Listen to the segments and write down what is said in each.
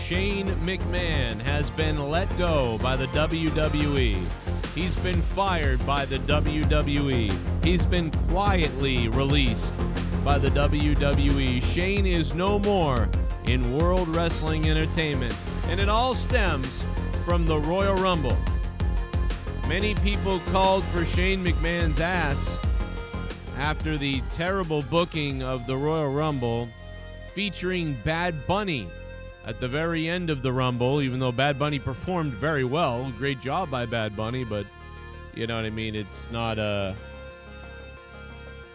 Shane McMahon has been let go by the WWE. He's been fired by the WWE. He's been quietly released by the WWE. Shane is no more in World Wrestling Entertainment, and it all stems from the Royal Rumble. Many people called for Shane McMahon's ass after the terrible booking of the Royal Rumble featuring Bad Bunny at the very end of the Rumble, even though Bad Bunny performed very well. Great job by Bad Bunny, but you know what I mean? It's not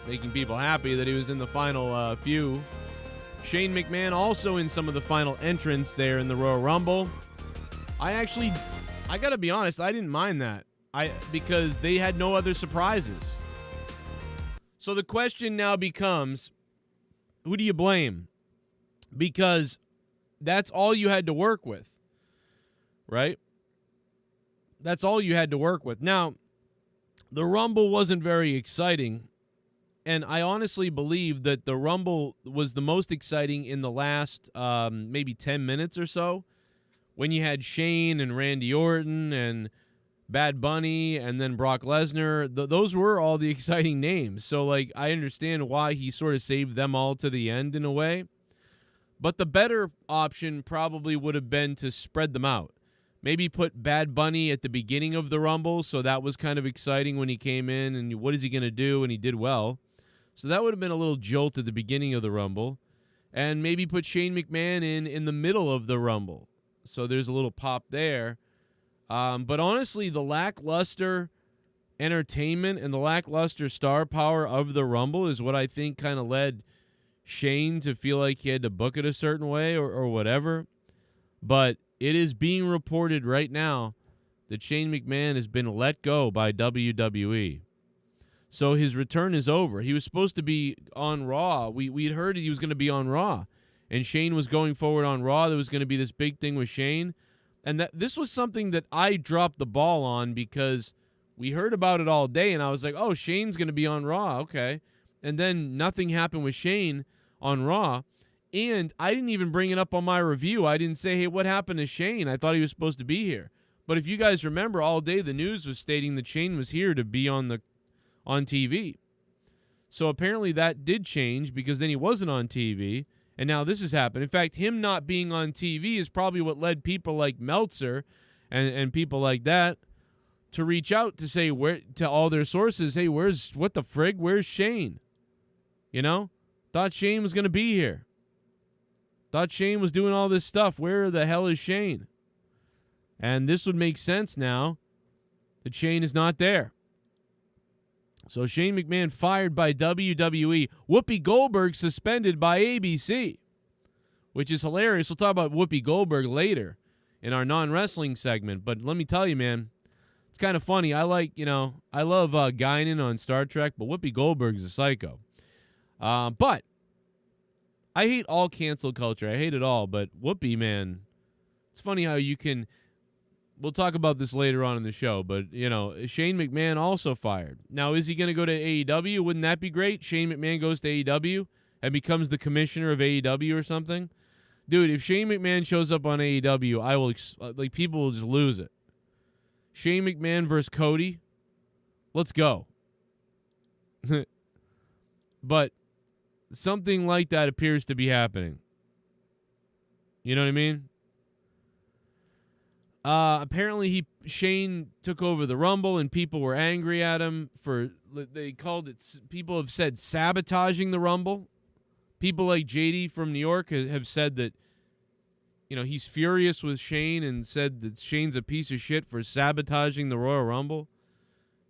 making people happy that he was in the final few. Shane McMahon also in some of the final entrants there in the Royal Rumble. I gotta be honest, I didn't mind that. Because they had no other surprises. So the question now becomes, who do you blame? Because that's all you had to work with, right? That's all you had to work with. Now, the Rumble wasn't very exciting, and I honestly believe that the Rumble was the most exciting in the last maybe 10 minutes or so, when you had Shane and Randy Orton and Bad Bunny and then Brock Lesnar. Those were all the exciting names. So, like, I understand why he sort of saved them all to the end in a way. But the better option probably would have been to spread them out. Maybe put Bad Bunny at the beginning of the Rumble, so that was kind of exciting when he came in, and what is he going to do? And he did well. So that would have been a little jolt at the beginning of the Rumble. And maybe put Shane McMahon in the middle of the Rumble. So there's a little pop there. But honestly, the lackluster entertainment and the lackluster star power of the Rumble is what I think kind of led Shane to feel like he had to book it a certain way or whatever. But it is being reported right now that Shane McMahon has been let go by WWE. So his return is over. He was supposed to be on Raw. We'd heard he was going to be on Raw. And Shane was going forward on Raw. There was going to be this big thing with Shane. And this was something that I dropped the ball on because we heard about it all day, and I was like, oh, Shane's going to be on Raw, okay. And then nothing happened with Shane on Raw, and I didn't even bring it up on my review. I didn't say, hey, what happened to Shane? I thought he was supposed to be here. But if you guys remember, all day the news was stating that Shane was here to be on TV. So apparently that did change because then he wasn't on TV. And now this has happened. In fact, him not being on TV is probably what led people like Meltzer and people like that to reach out to say to all their sources, hey, what the frig? Where's Shane? You know? Thought Shane was going to be here. Thought Shane was doing all this stuff. Where the hell is Shane? And this would make sense now that Shane is not there. So Shane McMahon fired by WWE. Whoopi Goldberg suspended by ABC, which is hilarious. We'll talk about Whoopi Goldberg later in our non-wrestling segment. But let me tell you, man, it's kind of funny. I love Guinan on Star Trek, but Whoopi Goldberg's a psycho. But I hate all cancel culture. I hate it all. But Whoopi, man, it's funny how you can... We'll talk about this later on in the show, but, you know, Shane McMahon also fired. Now, is he going to go to AEW? Wouldn't that be great? Shane McMahon goes to AEW and becomes the commissioner of AEW or something? Dude, if Shane McMahon shows up on AEW, people will just lose it. Shane McMahon versus Cody? Let's go. But something like that appears to be happening. You know what I mean? Apparently Shane took over the Rumble and people were angry at him people have said sabotaging the Rumble. People like JD from New York have said that, you know, he's furious with Shane and said that Shane's a piece of shit for sabotaging the Royal Rumble.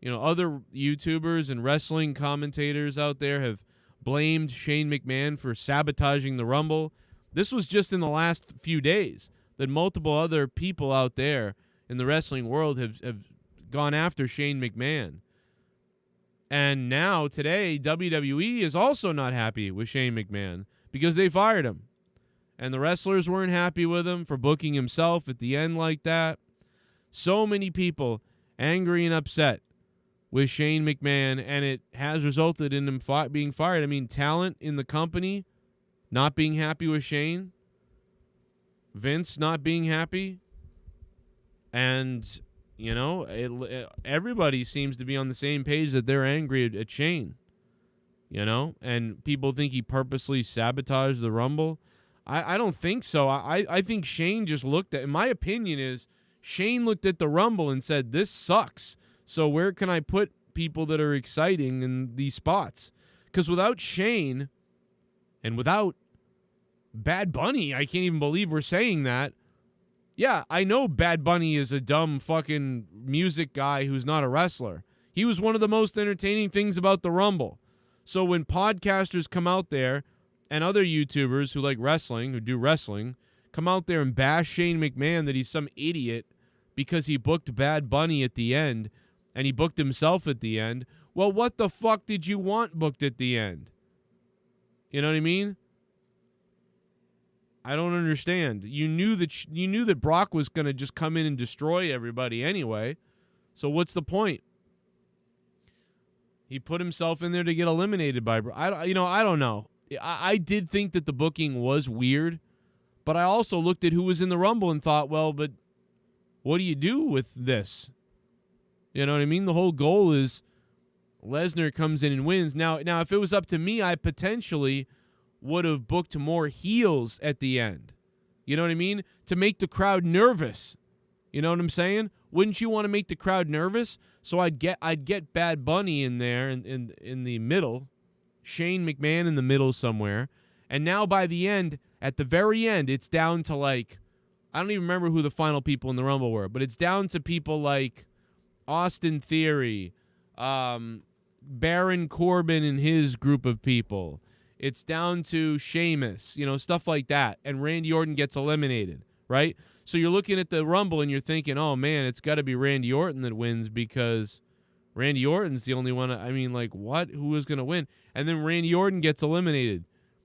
You know, other YouTubers and wrestling commentators out there have blamed Shane McMahon for sabotaging the Rumble. This was just in the last few days that multiple other people out there in the wrestling world have gone after Shane McMahon. And now, today, WWE is also not happy with Shane McMahon because they fired him. And the wrestlers weren't happy with him for booking himself at the end like that. So many people angry and upset with Shane McMahon, and it has resulted in him being fired. I mean, talent in the company not being happy with Shane. Vince not being happy. And, everybody seems to be on the same page that they're angry at Shane. And people think he purposely sabotaged the Rumble. I don't think so. I think Shane just looked at, in my opinion is, Shane looked at the Rumble and said, this sucks. So where can I put people that are exciting in these spots? Because without Shane and without Bad Bunny, I can't even believe we're saying that. Yeah, I know Bad Bunny is a dumb fucking music guy who's not a wrestler. He was one of the most entertaining things about the Rumble. So when podcasters come out there and other YouTubers who like wrestling, who do wrestling, come out there and bash Shane McMahon that he's some idiot because he booked Bad Bunny at the end and he booked himself at the end, well, what the fuck did you want booked at the end? You know what I mean? I don't understand. You knew that Brock was going to just come in and destroy everybody anyway. So what's the point? He put himself in there to get eliminated by Brock. I don't know. I did think that the booking was weird, but I also looked at who was in the Rumble and thought, well, but what do you do with this? You know what I mean? The whole goal is Lesnar comes in and wins. Now, if it was up to me, I potentially would have booked more heels at the end. You know what I mean? To make the crowd nervous. You know what I'm saying? Wouldn't you want to make the crowd nervous? So I'd get Bad Bunny in there in the middle, Shane McMahon in the middle somewhere, and now by the end, at the very end, it's down to like, I don't even remember who the final people in the Rumble were, but it's down to people like Austin Theory, Baron Corbin and his group of people. It's down to Sheamus, stuff like that, and Randy Orton gets eliminated, right? So you're looking at the Rumble and you're thinking, oh, man, it's got to be Randy Orton that wins because Randy Orton's the only one. I mean, like, what? Who is going to win? And then Randy Orton gets eliminated.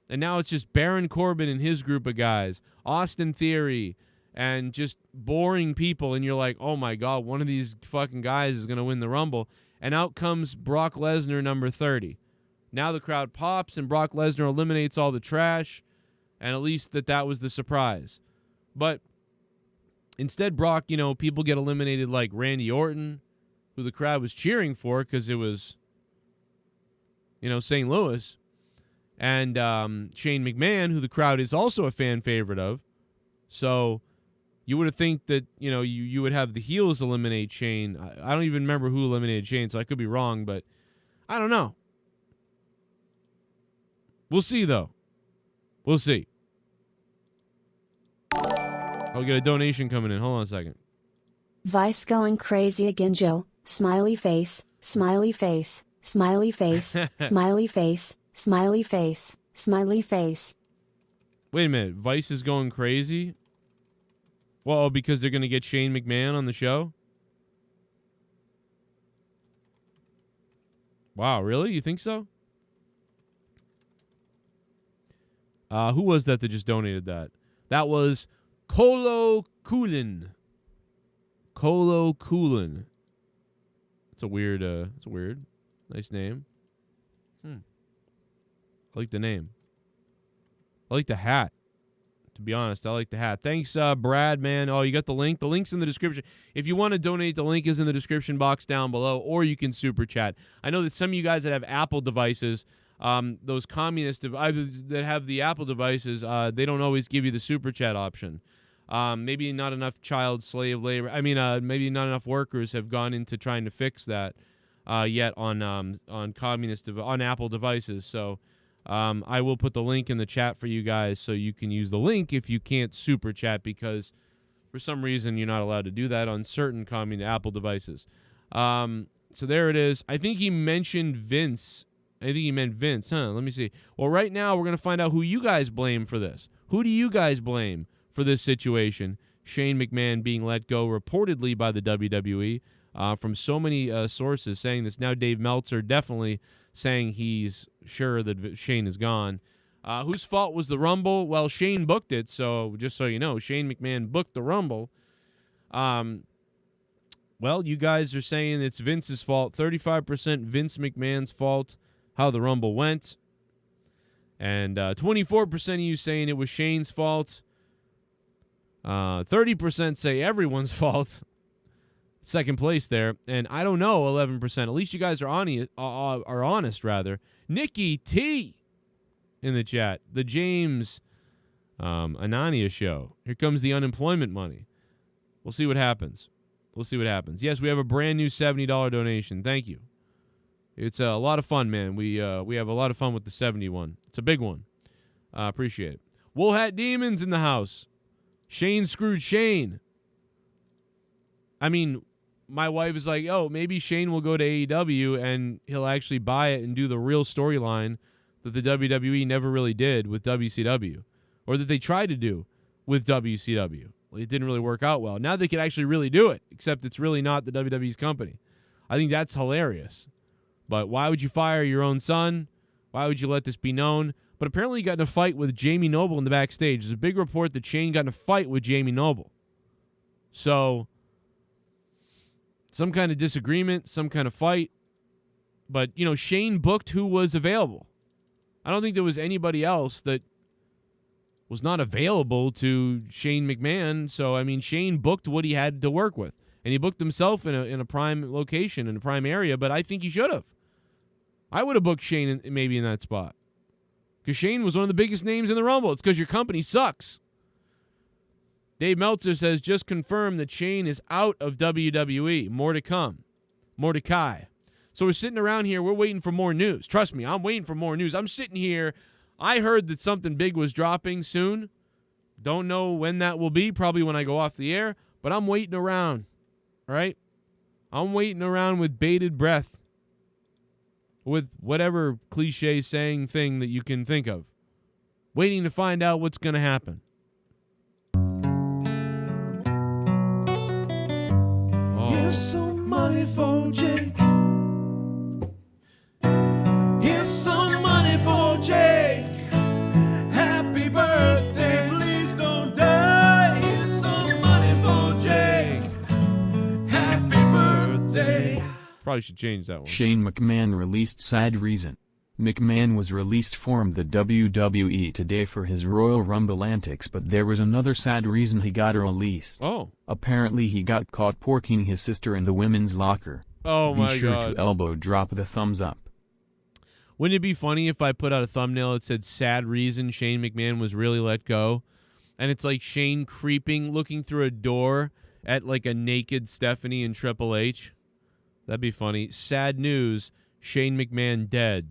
And now it's just Baron Corbin and his group of guys, Austin Theory, and just boring people. And you're like, oh, my God, one of these fucking guys is going to win the Rumble. And out comes Brock Lesnar, number 30. Now the crowd pops and Brock Lesnar eliminates all the trash. And at least that was the surprise. But instead, Brock, people get eliminated like Randy Orton, who the crowd was cheering for because it was, St. Louis, and Shane McMahon, who the crowd is also a fan favorite of. So you would have think that, you would have the heels eliminate Shane. I don't even remember who eliminated Shane, so I could be wrong, but I don't know. We'll see, though. We'll see. I'll get a donation coming in. Hold on a second. Vice going crazy again, Joe. Smiley face, smiley face, smiley face, smiley face, smiley face, smiley face. Wait a minute. Vice is going crazy? Well, because they're going to get Shane McMahon on the show? Wow, really? You think so? Who was that just donated that? That was Colo Coolin. Colo Coolin. It's a weird. Nice name. I like the name. I like the hat. To be honest, I like the hat. Thanks, Brad, man. Oh, you got the link? The link's in the description. If you want to donate, the link is in the description box down below, or you can super chat. I know that some of you guys that have Apple devices, those communists that have the Apple devices, they don't always give you the super chat option. Maybe not enough child slave labor. Maybe not enough workers have gone into trying to fix that yet on Apple devices. So I will put the link in the chat for you guys so you can use the link if you can't super chat, because for some reason you're not allowed to do that on certain Apple devices. So there it is. I think he mentioned Vince. I think he meant Vince, huh? Let me see. Well, right now we're going to find out who you guys blame for this. Who do you guys blame for this situation? Shane McMahon being let go reportedly by the WWE from so many sources saying this. Now Dave Meltzer definitely saying he's sure that Shane is gone. Whose fault was the Rumble? Well, Shane booked it, so just so you know, Shane McMahon booked the Rumble. Well, you guys are saying it's Vince's fault. 35% Vince McMahon's fault, how the Rumble went. And 24% of you saying it was Shane's fault. 30% say everyone's fault. Second place there. And I don't know, 11%. At least you guys are honest, rather. Nikki T in the chat. The James Anania show. Here comes the unemployment money. We'll see what happens. We'll see what happens. Yes, we have a brand new $70 donation. Thank you. It's a lot of fun, man. We have a lot of fun with the 71. It's a big one. Appreciate it. Wool Hat Demons in the house. Shane screwed Shane. I mean, my wife is like, oh, maybe Shane will go to AEW and he'll actually buy it and do the real storyline that the WWE never really did with WCW, or that they tried to do with WCW. Well, it didn't really work out well. Now they could actually really do it, except it's really not the WWE's company. I think that's hilarious. But why would you fire your own son? Why would you let this be known? But apparently he got in a fight with Jamie Noble in the backstage. There's a big report that Shane got in a fight with Jamie Noble. So, some kind of disagreement, some kind of fight. But, you know, Shane booked who was available. I don't think there was anybody else that was not available to Shane McMahon. So, I mean, Shane booked what he had to work with. And he booked himself in a prime location, in a prime area, but I think he should have. I would have booked Shane maybe in that spot. Because Shane was one of the biggest names in the Rumble. It's because your company sucks. Dave Meltzer says, just confirmed that Shane is out of WWE. More to come. Mordecai. So we're sitting around here. We're waiting for more news. Trust me, I'm waiting for more news. I'm sitting here. I heard that something big was dropping soon. Don't know when that will be. Probably when I go off the air. But I'm waiting around. All right? I'm waiting around with bated breath. With whatever cliche saying thing that you can think of. Waiting to find out what's going to happen. Here's some money for Jake. Here's some money for Jake. Happy birthday, please don't die. Here's some money for Jake. Happy birthday. Probably should change that one. Shane McMahon released sad reason. McMahon was released from the WWE today for his Royal Rumble antics, but there was another sad reason he got released. Oh. Apparently he got caught porking his sister in the women's locker. Oh my God. Be sure to elbow drop the thumbs up. Wouldn't it be funny if I put out a thumbnail that said sad reason Shane McMahon was really let go? And it's like Shane creeping, looking through a door at like a naked Stephanie and Triple H. That'd be funny. Sad news, Shane McMahon dead.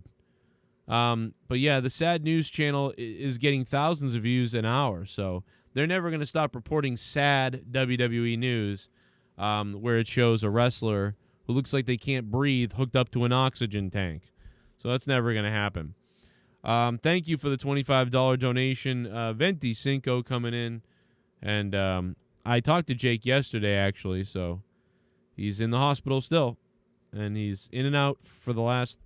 But yeah, the Sad News channel is getting thousands of views an hour, so they're never going to stop reporting sad WWE news, where it shows a wrestler who looks like they can't breathe hooked up to an oxygen tank. So that's never going to happen. Thank you for the $25 donation. Venti Cinco coming in. And I talked to Jake yesterday, actually, so he's in the hospital still. And he's in and out for the last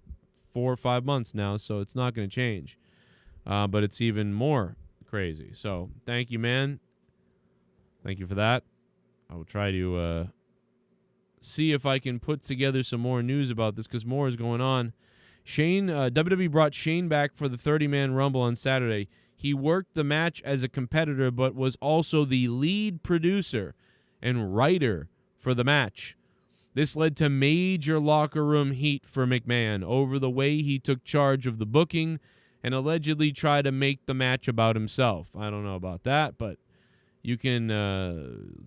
4 or 5 months now, so it's not going to change. But it's even more crazy. So thank you, man. Thank you for that. I will try to see if I can put together some more news about this, because more is going on. Shane, WWE brought Shane back for the 30-man Rumble on Saturday. He worked the match as a competitor, but was also the lead producer and writer for the match. This led to major locker room heat for McMahon over the way he took charge of the booking and allegedly tried to make the match about himself. I don't know about that, but you can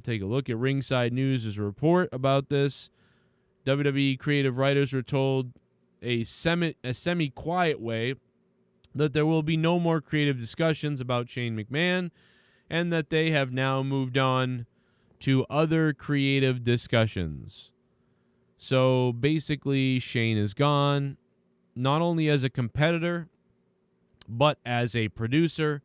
take a look at Ringside News' report about this. WWE creative writers were told a semi-quiet way that there will be no more creative discussions about Shane McMahon and that they have now moved on to other creative discussions. So basically, Shane is gone, not only as a competitor, but as a producer.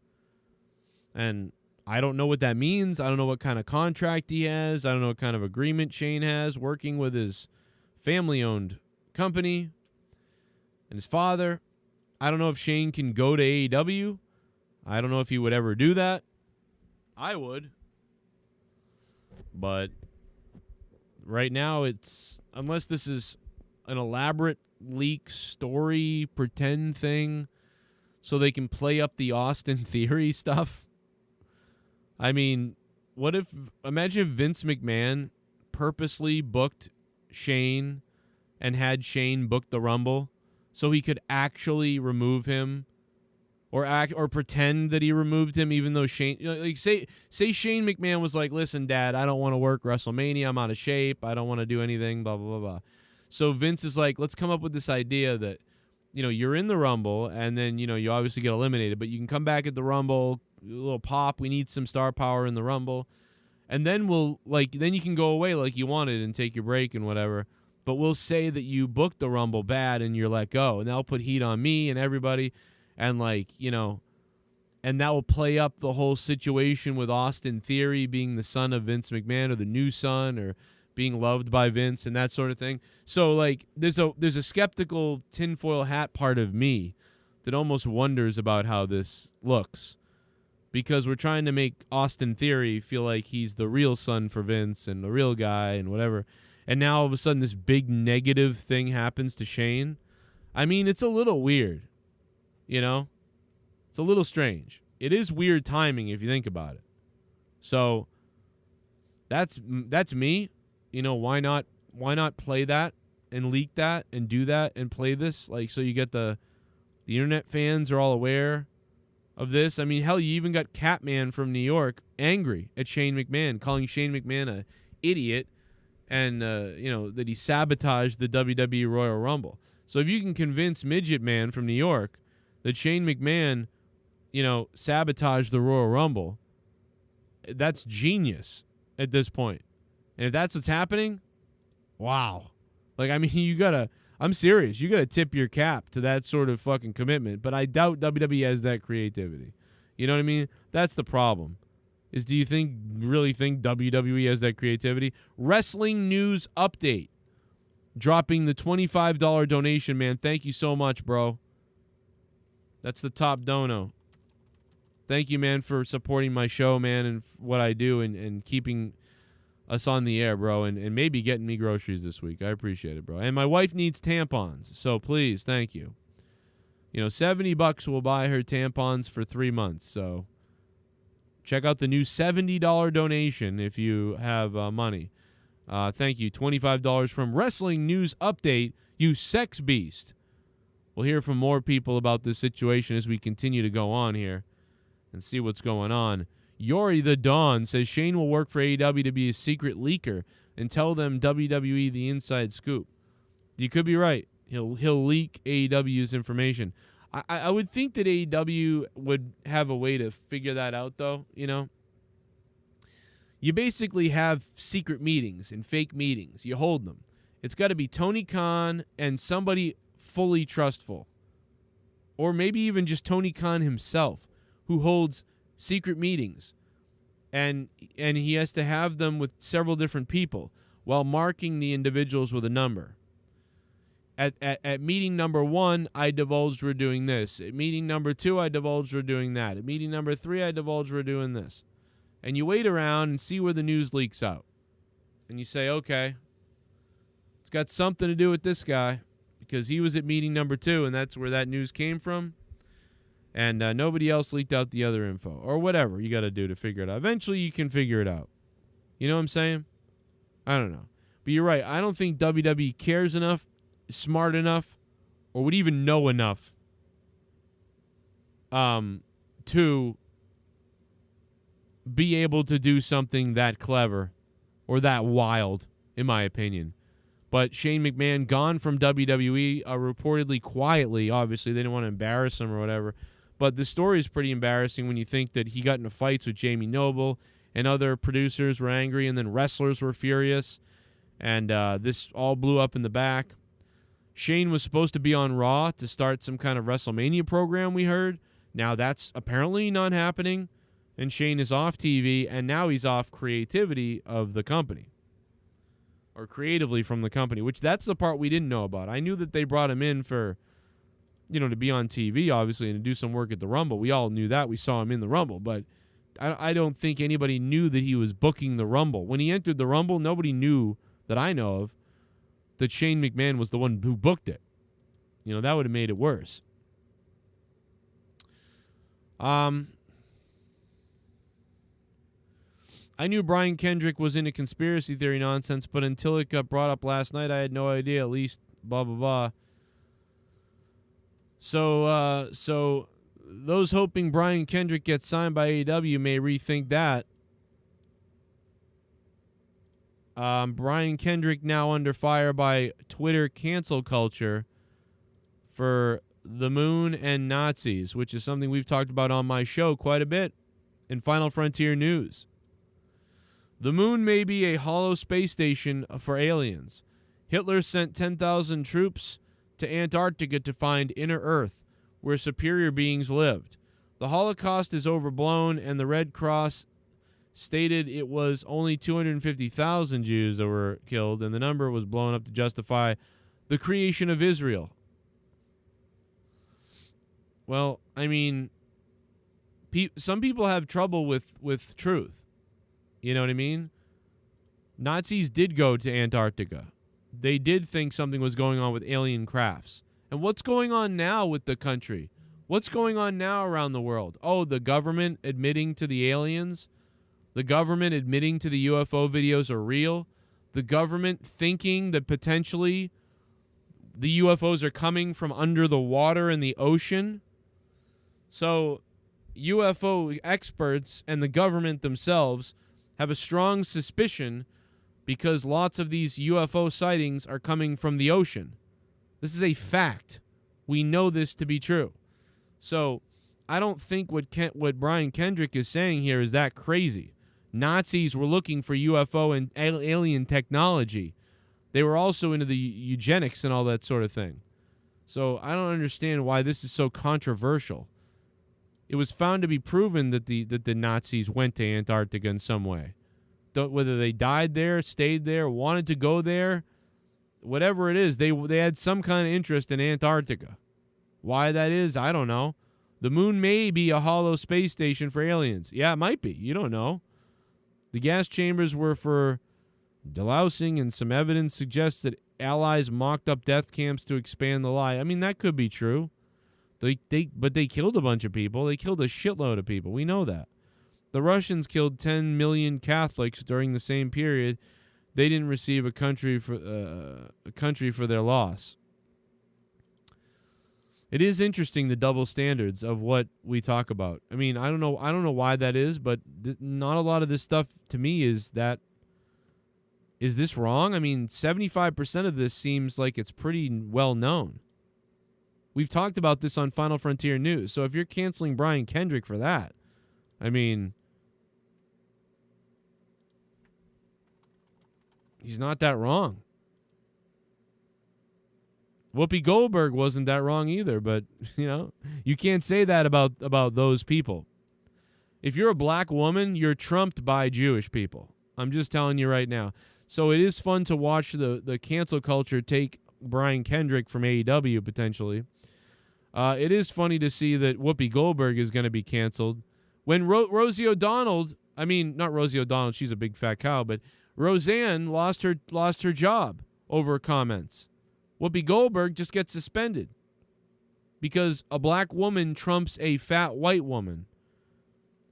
And I don't know what that means. I don't know what kind of contract he has. I don't know what kind of agreement Shane has working with his family-owned company and his father. I don't know if Shane can go to AEW. I don't know if he would ever do that. I would. But right now, it's, unless this is an elaborate leak story, pretend thing, so they can play up the Austin Theory stuff. I mean, imagine if Vince McMahon purposely booked Shane and had Shane book the Rumble so he could actually remove him or pretend that he removed him, even though Shane, like say Shane McMahon was like, listen, Dad, I don't want to work WrestleMania. I'm out of shape. I don't want to do anything, blah, blah, blah, blah. So Vince is like, let's come up with this idea that, you're in the Rumble and then, you obviously get eliminated, but you can come back at the Rumble, a little pop. We need some star power in the Rumble. And then then you can go away like you wanted and take your break and whatever. But we'll say that you booked the Rumble bad and you're let go. And that'll put heat on me and everybody. And and that will play up the whole situation with Austin Theory being the son of Vince McMahon or the new son or being loved by Vince and that sort of thing. So there's a skeptical tinfoil hat part of me that almost wonders about how this looks, because we're trying to make Austin Theory feel like he's the real son for Vince and the real guy and whatever. And now all of a sudden this big negative thing happens to Shane. I mean, it's a little weird. It's a little strange. It is weird timing if you think about it. So that's me. Why not play that and leak that and do that and play this so you get the internet fans are all aware of this. I mean, hell, you even got Catman from New York angry at Shane McMahon, calling Shane McMahon a idiot and that he sabotaged the WWE Royal Rumble. So if you can convince Midget Man from New York that Shane McMahon, sabotaged the Royal Rumble, that's genius at this point. And if that's what's happening, wow. I'm serious. You gotta tip your cap to that sort of fucking commitment. But I doubt WWE has that creativity. You know what I mean? That's the problem. Do you really think WWE has that creativity? Wrestling news update. Dropping the $25 donation, man. Thank you so much, bro. That's the top dono. Thank you, man, for supporting my show, man, and what I do and keeping us on the air, bro, and maybe getting me groceries this week. I appreciate it, bro. And my wife needs tampons, so please, thank you. $70 will buy her tampons for 3 months, so check out the new $70 donation if you have money. Thank you. $25 from Wrestling News Update, you sex beast. We'll hear from more people about this situation as we continue to go on here and see what's going on. Yori the Dawn says Shane will work for AEW to be a secret leaker and tell them WWE the inside scoop. You could be right. He'll leak AEW's information. I would think that AEW would have a way to figure that out, though. You basically have secret meetings and fake meetings. You hold them. It's got to be Tony Khan and somebody fully trustful, or maybe even just Tony Khan himself, who holds secret meetings, and he has to have them with several different people while marking the individuals with a number. At meeting number 1, I divulged we're doing this. At meeting number 2, I divulged we're doing that. At meeting number 3, I divulged we're doing this. And you wait around and see where the news leaks out. And you say, okay, it's got something to do with this guy because he was at meeting number 2, and that's where that news came from. And nobody else leaked out the other info or whatever you got to do to figure it out. Eventually, you can figure it out. You know what I'm saying? I don't know. But you're right. I don't think WWE cares enough, smart enough, or would even know enough to be able to do something that clever or that wild, in my opinion. But Shane McMahon gone from WWE reportedly quietly. Obviously, they didn't want to embarrass him or whatever. But the story is pretty embarrassing when you think that he got into fights with Jamie Noble and other producers were angry and then wrestlers were furious. And this all blew up in the back. Shane was supposed to be on Raw to start some kind of WrestleMania program, we heard. Now that's apparently not happening. And Shane is off TV, and now he's off creativity of the company. Or creatively from the company, which that's the part we didn't know about. I knew that they brought him in for, to be on TV, obviously, and to do some work at the Rumble. We all knew that. We saw him in the Rumble. But I don't think anybody knew that he was booking the Rumble. When he entered the Rumble, nobody knew, that I know of, that Shane McMahon was the one who booked it. That would have made it worse. I knew Brian Kendrick was into conspiracy theory nonsense, but until it got brought up last night, I had no idea, at least blah, blah, blah. So those hoping Brian Kendrick gets signed by AEW may rethink that. Brian Kendrick now under fire by Twitter cancel culture for the moon and Nazis, which is something we've talked about on my show quite a bit in Final Frontier News. The moon may be a hollow space station for aliens. Hitler sent 10,000 troops to Antarctica to find inner Earth, where superior beings lived. The Holocaust is overblown, and the Red Cross stated it was only 250,000 Jews that were killed, and the number was blown up to justify the creation of Israel. Well, I mean, some people have trouble with truth. You know what I mean? Nazis did go to Antarctica. They did think something was going on with alien crafts. And what's going on now with the country? What's going on now around the world? Oh, the government admitting to the aliens? The government admitting to the UFO videos are real? The government thinking that potentially the UFOs are coming from under the water in the ocean? So UFO experts and the government themselves have a strong suspicion because lots of these UFO sightings are coming from the ocean. This is a fact. We know this to be true. So I don't think what Brian Kendrick is saying here is that crazy. Nazis were looking for UFO and alien technology. They were also into the eugenics and all that sort of thing. So I don't understand why this is so controversial. It was found to be proven that the Nazis went to Antarctica in some way. Whether they died there, stayed there, wanted to go there, whatever it is, they had some kind of interest in Antarctica. Why that is, I don't know. The moon may be a hollow space station for aliens. Yeah, it might be. You don't know. The gas chambers were for delousing, and some evidence suggests that allies mocked up death camps to expand the lie. I mean, that could be true. But they killed a bunch of people. They killed a shitload of people. We know that. The Russians killed 10 million Catholics during the same period. They didn't receive a country for their loss. It is interesting, the double standards of what we talk about. I mean, I don't know why that is, but not a lot of this stuff to me is this wrong? I mean, 75% of this seems like it's pretty well known. We've talked about this on Final Frontier News. So if you're canceling Brian Kendrick for that, I mean, he's not that wrong. Whoopi Goldberg wasn't that wrong either, but, you know, you can't say that about those people. If you're a black woman, you're trumped by Jewish people. I'm just telling you right now. So it is fun to watch the cancel culture take Brian Kendrick from AEW potentially. It is funny to see that Whoopi Goldberg is going to be canceled. When Rosie O'Donnell, I mean, not Rosie O'Donnell, she's a big fat cow, but Roseanne lost her job over comments. Whoopi Goldberg just gets suspended because a black woman trumps a fat white woman.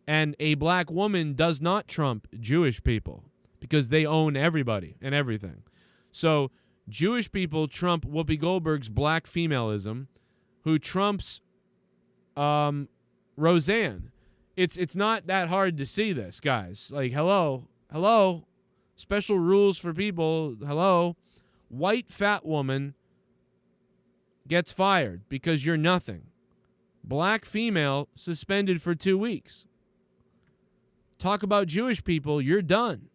And a black woman does not trump Jewish people because they own everybody and everything. So Jewish people trump Whoopi Goldberg's black femalism, who trumps Roseanne. It's not that hard to see this, guys. Like, hello. Special rules for people. Hello. White fat woman gets fired because you're nothing. Black female suspended for 2 weeks. Talk about Jewish people, you're done.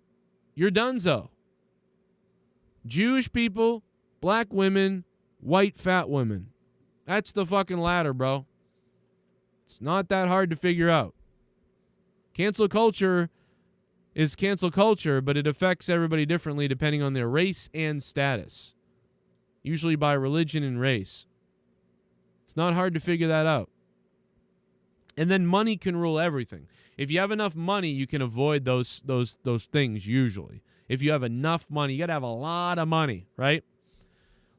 You're donezo. Jewish people, black women, white fat women. That's the fucking ladder, bro. It's not that hard to figure out. Cancel culture is cancel culture, but it affects everybody differently depending on their race and status. Usually by religion and race. It's not hard to figure that out. And then money can rule everything. If you have enough money, you can avoid those things usually. If you have enough money, you got to have a lot of money, right?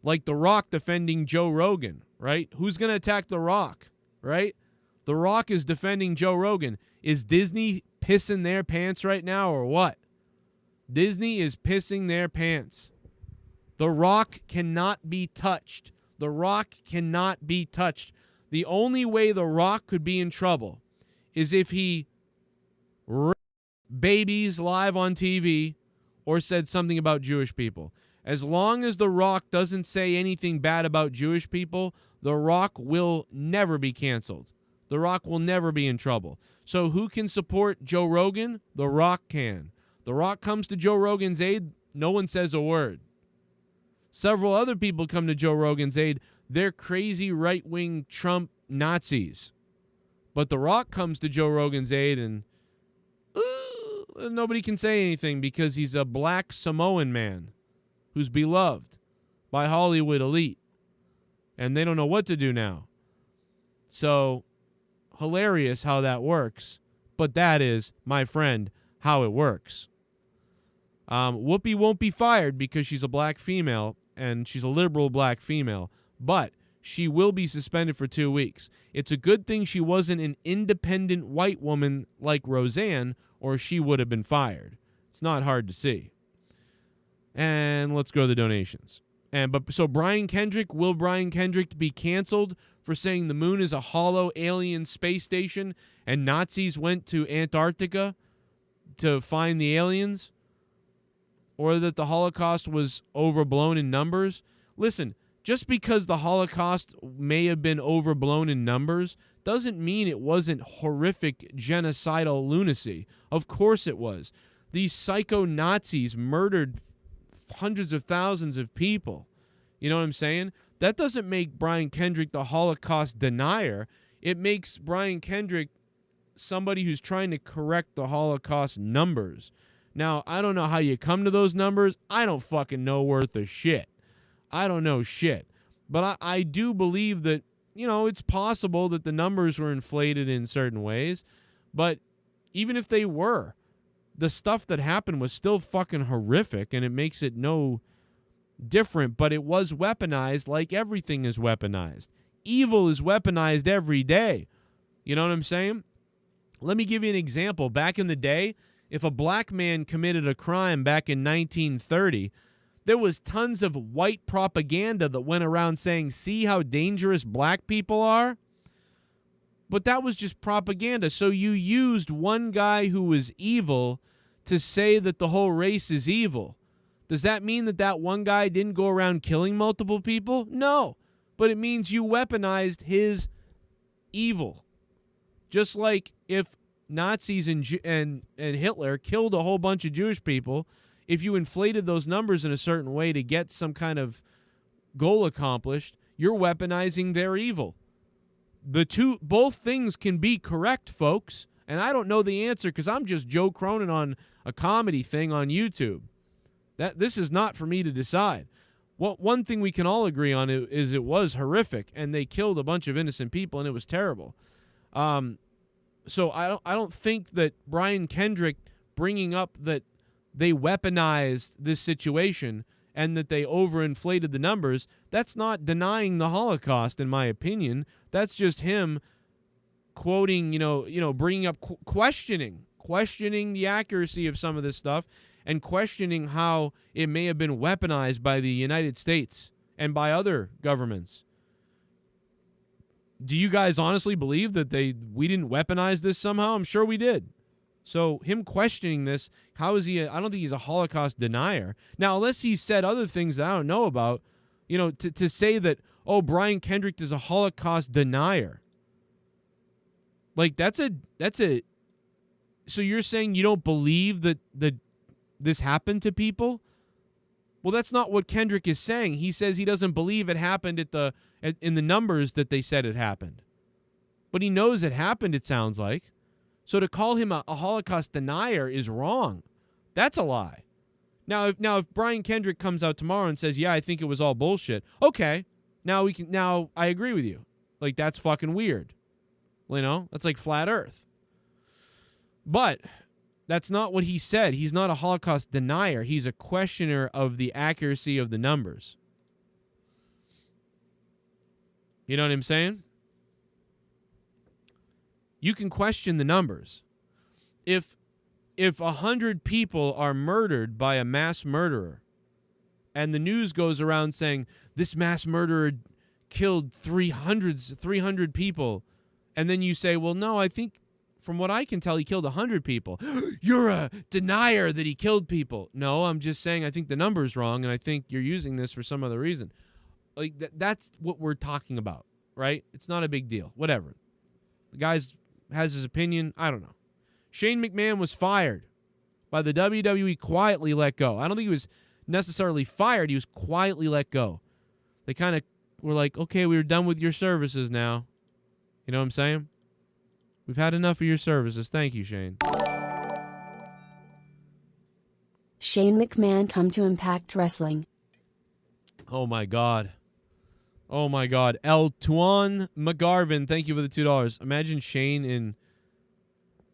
Like The Rock defending Joe Rogan, right? Who's going to attack The Rock, right? The Rock is defending Joe Rogan. Is Disney pissing their pants right now or what? Disney is pissing their pants. The Rock cannot be touched. The Rock cannot be touched. The only way The Rock could be in trouble is if he raped babies live on TV or said something about Jewish people. As long as The Rock doesn't say anything bad about Jewish people, The Rock will never be canceled. The Rock will never be in trouble. So who can support Joe Rogan? The Rock can. The Rock comes to Joe Rogan's aid, no one says a word. Several other people come to Joe Rogan's aid. They're crazy right-wing Trump Nazis. But The Rock comes to Joe Rogan's aid and nobody can say anything because he's a black Samoan man who's beloved by Hollywood elite. And they don't know what to do now. So, hilarious how that works. But that is, my friend, how it works. Whoopi won't be fired because she's a black female, and she's a liberal black female. But she will be suspended for 2 weeks. It's a good thing she wasn't an independent white woman like Roseanne, or she would have been fired. It's not hard to see. And let's go to the donations. So Brian Kendrick, will Brian Kendrick be canceled for saying the moon is a hollow alien space station and Nazis went to Antarctica to find the aliens? Or that the Holocaust was overblown in numbers? Listen, just because the Holocaust may have been overblown in numbers doesn't mean it wasn't horrific genocidal lunacy. Of course it was. These psycho Nazis murdered hundreds of thousands of people. You know what I'm saying? That doesn't make Brian Kendrick the Holocaust denier. It makes Brian Kendrick somebody who's trying to correct the Holocaust numbers. Now, I don't know how you come to those numbers. I don't fucking know worth a shit. I don't know shit. But I do believe that, you know, it's possible that the numbers were inflated in certain ways. But even if they were, the stuff that happened was still fucking horrific, and it makes it no different. But it was weaponized like everything is weaponized. Evil is weaponized every day. You know what I'm saying? Let me give you an example. Back in the day, if a black man committed a crime back in 1930, there was tons of white propaganda that went around saying, see how dangerous black people are? But that was just propaganda. So you used one guy who was evil to say that the whole race is evil. Does that mean that that one guy didn't go around killing multiple people? No. But it means you weaponized his evil. Just like if Nazis and Hitler killed a whole bunch of Jewish people, if you inflated those numbers in a certain way to get some kind of goal accomplished, you're weaponizing their evil. Both things can be correct, folks, and I don't know the answer because I'm just Joe Cronin on a comedy thing on YouTube. This is not for me to decide. One thing we can all agree on is it was horrific, and they killed a bunch of innocent people, and it was terrible. So I don't think that Brian Kendrick bringing up that they weaponized this situation and that they overinflated the numbers, that's not denying the Holocaust, in my opinion. That's just him quoting, bringing up, questioning the accuracy of some of this stuff and questioning how it may have been weaponized by the United States and by other governments. Do you guys honestly believe that we didn't weaponize this somehow? I'm sure we did. So him questioning this, how is he? I don't think he's a Holocaust denier. Now, unless he said other things that I don't know about, to say that, oh, Brian Kendrick is a Holocaust denier. Like that's a. So you're saying you don't believe that this happened to people? Well, that's not what Kendrick is saying. He says he doesn't believe it happened in the numbers that they said it happened. But he knows it happened, it sounds like. So to call him a Holocaust denier is wrong. That's a lie. Now if Brian Kendrick comes out tomorrow and says, "Yeah, I think it was all bullshit." Okay. Now I agree with you. Like that's fucking weird. That's like flat earth. But that's not what he said. He's not a Holocaust denier. He's a questioner of the accuracy of the numbers. You know what I'm saying? You can question the numbers. if 100 people are murdered by a mass murderer, and the news goes around saying this mass murderer killed 300 people, and then you say, well, no, I think from what I can tell, he killed 100 people. You're a denier that he killed people. No, I'm just saying I think the number's wrong, and I think you're using this for some other reason. Like that's what we're talking about, right? It's not a big deal. Whatever. The guy has his opinion. I don't know. Shane McMahon was fired by the WWE, quietly let go. I don't think he was necessarily fired. He was quietly let go. They kind of were like, okay, we were done with your services now. You know what I'm saying? We've had enough of your services. Thank you, Shane. Shane McMahon come to Impact Wrestling. Oh, my God. Oh, my God. El Tuan McGarvin, thank you for the $2. Imagine Shane in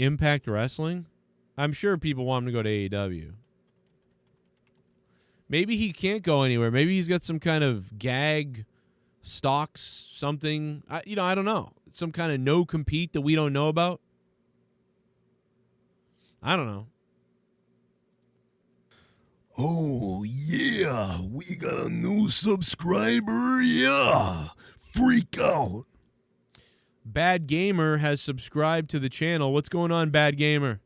Impact Wrestling. I'm sure people want him to go to AEW. Maybe he can't go anywhere. Maybe he's got some kind of gag, stocks, something. I don't know. Some kind of no-compete that we don't know about. I don't know. Oh, yeah, we got a new subscriber, yeah. Freak out. Bad Gamer has subscribed to the channel. What's going on, Bad Gamer?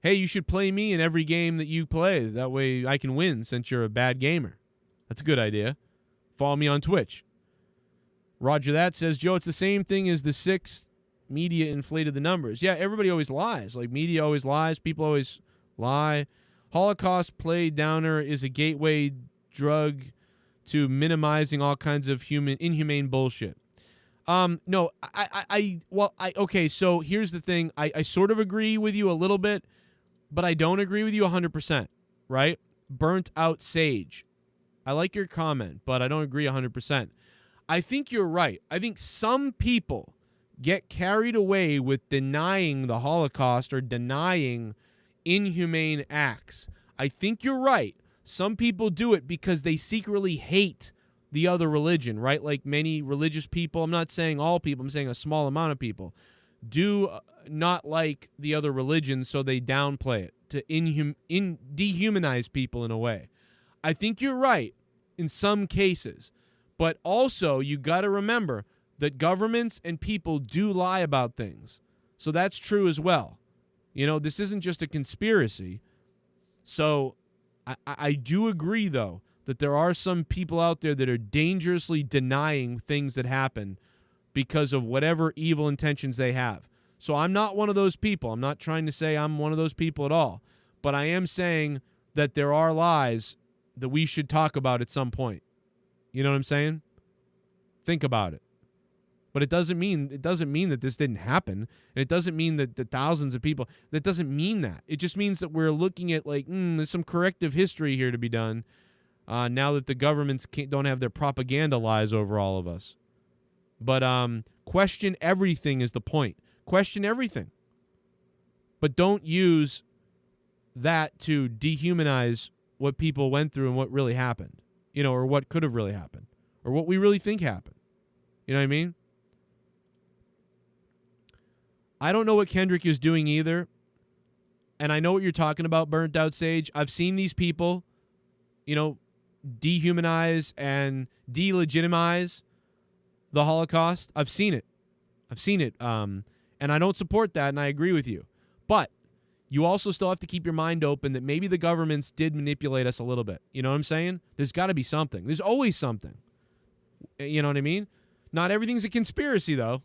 Hey, you should play me in every game that you play. That way I can win since you're a bad gamer. That's a good idea. Follow me on Twitch. Roger that says, Joe, it's the same thing as the 6th media inflated the numbers. Yeah, everybody always lies. Like, media always lies. People always lie. Holocaust play downer is a gateway drug to minimizing all kinds of inhumane bullshit. No, okay, so here's the thing. I sort of agree with you a little bit, but I don't agree with you 100%, right? Burnt out sage. I like your comment, but I don't agree 100%. I think you're right. I think some people get carried away with denying the Holocaust or denying inhumane acts. I think you're right. Some people do it because they secretly hate the other religion, right? Like many religious people, I'm not saying all people, I'm saying a small amount of people, do not like the other religion, so they downplay it to dehumanize people in a way. I think you're right in some cases, but also you got to remember that governments and people do lie about things. So that's true as well. You know, this isn't just a conspiracy. So I do agree, though, that there are some people out there that are dangerously denying things that happen because of whatever evil intentions they have. So I'm not one of those people. I'm not trying to say I'm one of those people at all. But I am saying that there are lies that we should talk about at some point. You know what I'm saying? Think about it. But it doesn't mean that this didn't happen. And it doesn't mean that the thousands of people, that doesn't mean that. It just means that we're looking at like, there's some corrective history here to be done now that the governments don't have their propaganda lies over all of us. But question everything is the point. Question everything. But don't use that to dehumanize what people went through and what really happened. You know, or what could have really happened. Or what we really think happened. You know what I mean? I don't know what Kendrick is doing either. And I know what you're talking about, Burnt Out Sage. I've seen these people, you know, dehumanize and delegitimize the Holocaust. I've seen it. And I don't support that, and I agree with you. But you also still have to keep your mind open that maybe the governments did manipulate us a little bit. You know what I'm saying? There's got to be something. There's always something. You know what I mean? Not everything's a conspiracy, though.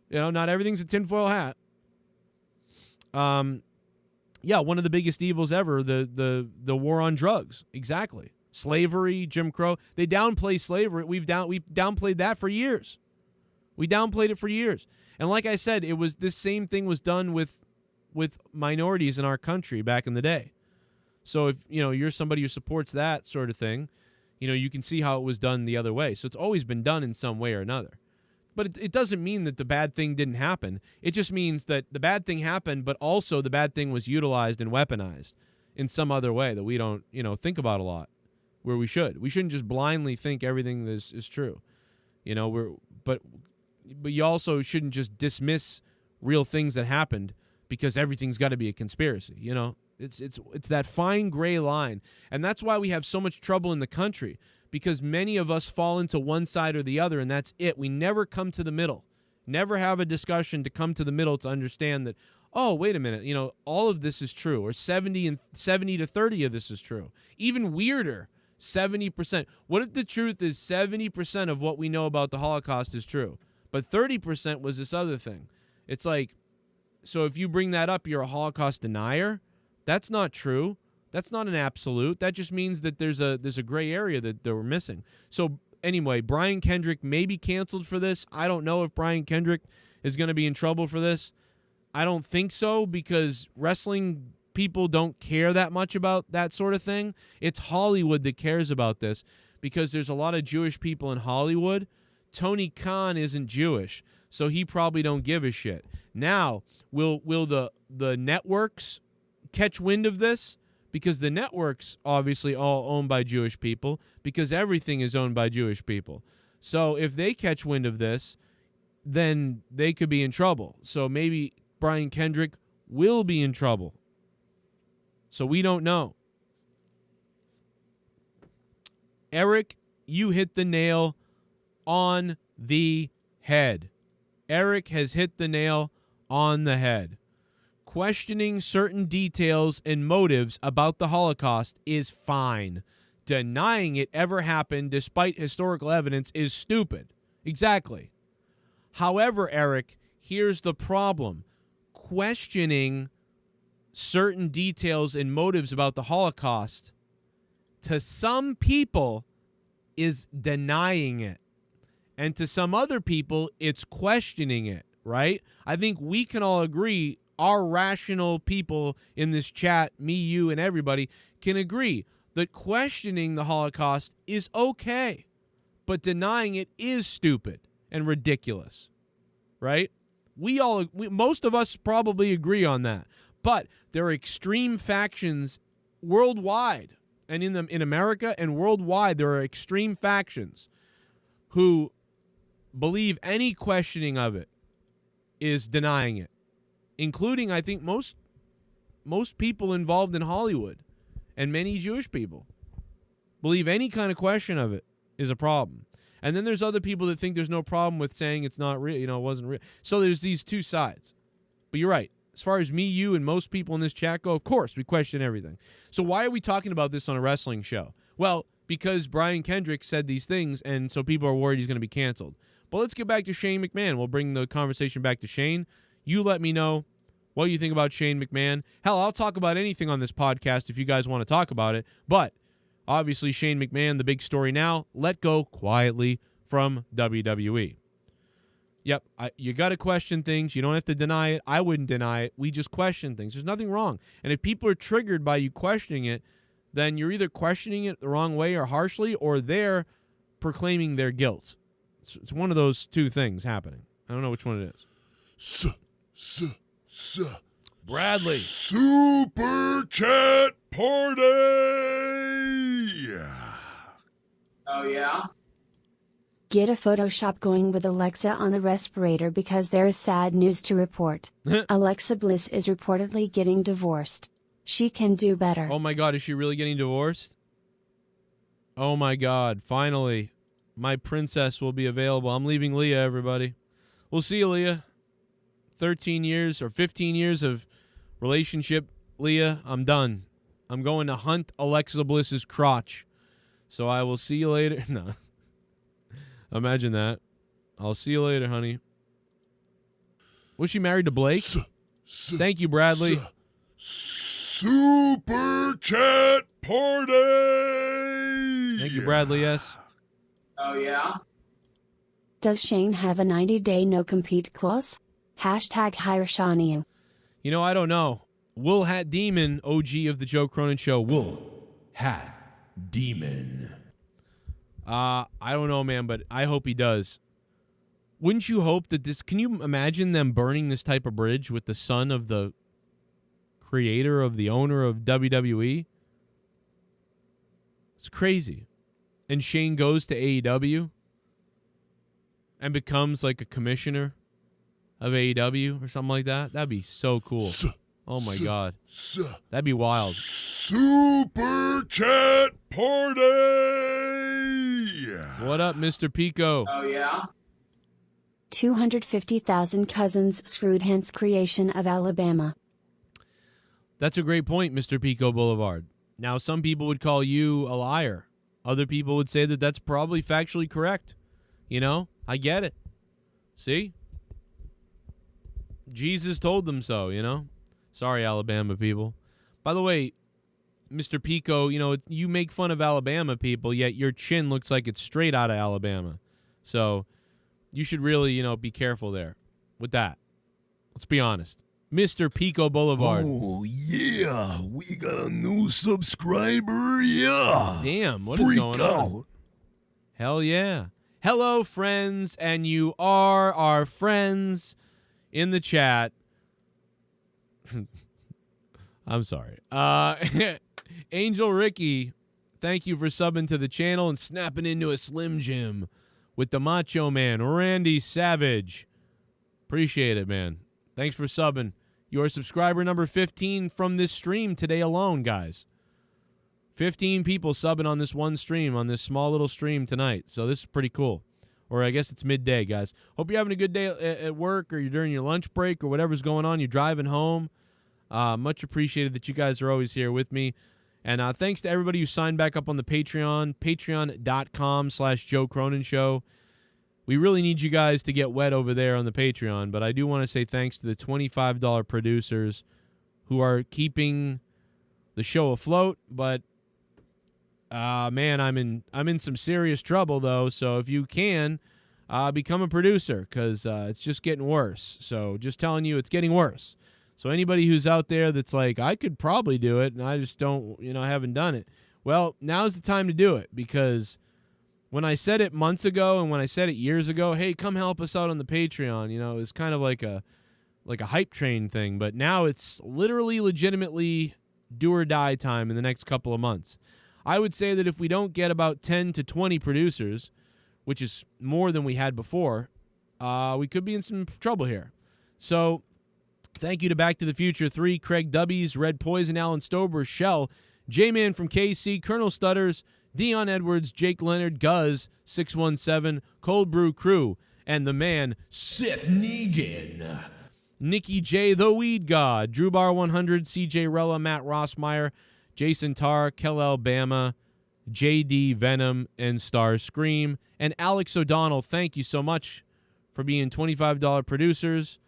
You know, not everything's a tinfoil hat. Yeah, one of the biggest evils ever, the war on drugs. Exactly. Slavery, Jim Crow. They downplay slavery. We've downplayed that for years. We downplayed it for years. And like I said, this same thing was done with minorities in our country back in the day. So if, you know, you're somebody who supports that sort of thing, you know, you can see how it was done the other way. So it's always been done in some way or another. But it doesn't mean that the bad thing didn't happen. It just means that the bad thing happened, but also the bad thing was utilized and weaponized in some other way that we don't, you know, think about a lot, where we should. We shouldn't just blindly think everything is true. You know, but you also shouldn't just dismiss real things that happened because everything's got to be a conspiracy. You know, it's that fine gray line, and that's why we have so much trouble in the country, because many of us fall into one side or the other, and that's it. We never come to the middle. Never have a discussion to come to the middle to understand that, oh, wait a minute, you know, all of this is true, or 70 to 30 of this is true. Even weirder, 70%. What if the truth is 70% of what we know about the Holocaust is true, but 30% was this other thing? It's like, so if you bring that up, you're a Holocaust denier? That's not true. That's not an absolute. That just means that there's a gray area that we're missing. So anyway, Brian Kendrick may be canceled for this. I don't know if Brian Kendrick is going to be in trouble for this. I don't think so, because wrestling people don't care that much about that sort of thing. It's Hollywood that cares about this, because there's a lot of Jewish people in Hollywood. Tony Khan isn't Jewish, so he probably don't give a shit. Now, will the networks catch wind of this? Because the networks obviously all owned by Jewish people, because everything is owned by Jewish people. So if they catch wind of this, then they could be in trouble. So maybe Brian Kendrick will be in trouble. So we don't know. Eric, you hit the nail on the head. Eric has hit the nail on the head. Questioning certain details and motives about the Holocaust is fine. Denying it ever happened despite historical evidence is stupid. Exactly. However, Eric, here's the problem. Questioning certain details and motives about the Holocaust, to some people, is denying it. And to some other people, it's questioning it, right? I think we can all agree, our rational people in this chat, me, you, and everybody, can agree that questioning the Holocaust is okay, but denying it is stupid and ridiculous, right? Most of us probably agree on that, but there are extreme factions worldwide, and in America and worldwide, there are extreme factions who believe any questioning of it is denying it, including, I think, most people involved in Hollywood, and many Jewish people believe any kind of question of it is a problem. And then there's other people that think there's no problem with saying it's not real, it wasn't real. So there's these two sides. But you're right. As far as me, you, and most people in this chat go, of course, we question everything. So why are we talking about this on a wrestling show? Well, because Brian Kendrick said these things, and so people are worried he's going to be canceled. But let's get back to Shane McMahon. We'll bring the conversation back to Shane. You let me know what you think about Shane McMahon. Hell, I'll talk about anything on this podcast if you guys want to talk about it. But obviously, Shane McMahon, the big story now, let go quietly from WWE. Yep, you got to question things. You don't have to deny it. I wouldn't deny it. We just question things. There's nothing wrong. And if people are triggered by you questioning it, then you're either questioning it the wrong way or harshly, or they're proclaiming their guilt. It's one of those two things happening. I don't know which one it is. Bradley. Super chat party. Oh, yeah? Get a Photoshop going with Alexa on the respirator because there is sad news to report. Alexa Bliss is reportedly getting divorced. She can do better. Oh my God, is she really getting divorced? Oh my God, finally. My princess will be available. I'm leaving Leah, everybody. We'll see you, Leah. 13 years or 15 years of relationship, Leah. I'm done. I'm going to hunt Alexa Bliss's crotch. So I will see you later. No. Imagine that. I'll see you later, honey. Was she married to Blake? Thank you, Bradley. Super chat party. Thank you, Bradley. Yes. Oh, yeah? Does Shane have a 90-day no-compete clause? Hashtag hire Shaniu. You know, I don't know. Wool Hat Demon, OG of the Joe Cronin Show. Wool Hat Demon. I don't know, man, but I hope he does. Wouldn't you hope that this... Can you imagine them burning this type of bridge with the son of the creator, of the owner of WWE? It's crazy. And Shane goes to AEW and becomes like a commissioner. of AEW or something like that. That'd be so cool. Oh my God. That'd be wild. Super Chat Party! What up, Mr. Pico? Oh, yeah? 250,000 cousins screwed, hence creation of Alabama. That's a great point, Mr. Pico Boulevard. Now, some people would call you a liar. Other people would say that that's probably factually correct. You know, I get it. See? Jesus told them so, you know? Sorry, Alabama people. By the way, Mr. Pico, you know, you make fun of Alabama people, yet your chin looks like it's straight out of Alabama. So you should really, you know, be careful there with that. Let's be honest. Mr. Pico Boulevard. Oh, yeah. We got a new subscriber, yeah. Damn, what is Freak going out. on? Hell yeah. Hello, friends, and you are our friends in the chat. I'm sorry. Angel Ricky, thank you for subbing to the channel and snapping into a Slim Jim with the Macho Man, Randy Savage. Appreciate it, man. Thanks for subbing. You're subscriber number 15 from this stream today alone, guys. 15 people subbing on this one stream, on this small little stream tonight. So this is pretty cool. Or I guess it's midday, guys. Hope you're having a good day at work, or you're during your lunch break, or whatever's going on. You're driving home. Much appreciated that you guys are always here with me. And thanks to everybody who signed back up on the Patreon, patreon.com/Joe Cronin Show. We really need you guys to get wet over there on the Patreon, but I do want to say thanks to the $25 producers who are keeping the show afloat. But man, I'm in some serious trouble though. So if you can, become a producer, because it's just getting worse. So just telling you, it's getting worse. So anybody who's out there that's like, I could probably do it, and I just don't, you know, I haven't done it. Well, now's the time to do it, because when I said it months ago and when I said it years ago, hey, come help us out on the Patreon, you know, it's kind of like a hype train thing. But now it's literally legitimately do or die time in the next couple of months. I would say that if we don't get about 10 to 20 producers, which is more than we had before, we could be in some trouble here. So thank you to Back to the Future 3, Craig Dubbies, Red Poison, Alan Stober, Shell, J-Man from KC, Colonel Stutters, Dion Edwards, Jake Leonard, Guz, 617, Cold Brew Crew, and the man, Sith Negan. Nikki J, The Weed God, Drew Bar 100, CJ Rella, Matt Rossmeyer, Jason Tarr, Kel Alabama, JD Venom, and Star Scream, and Alex O'Donnell. Thank you so much for being $25 producers.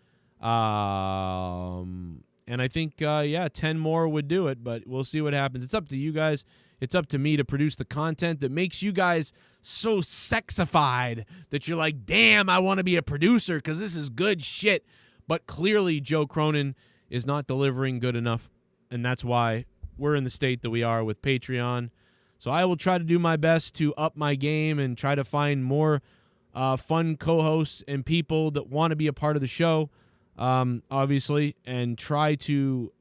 And I think, 10 more would do it, but we'll see what happens. It's up to you guys. It's up to me to produce the content that makes you guys so sexified that you're like, damn, I want to be a producer because this is good shit. But clearly, Joe Cronin is not delivering good enough, and that's why we're in the state that we are with Patreon. So I will try to do my best to up my game and try to find more fun co-hosts and people that want to be a part of the show, obviously, and try to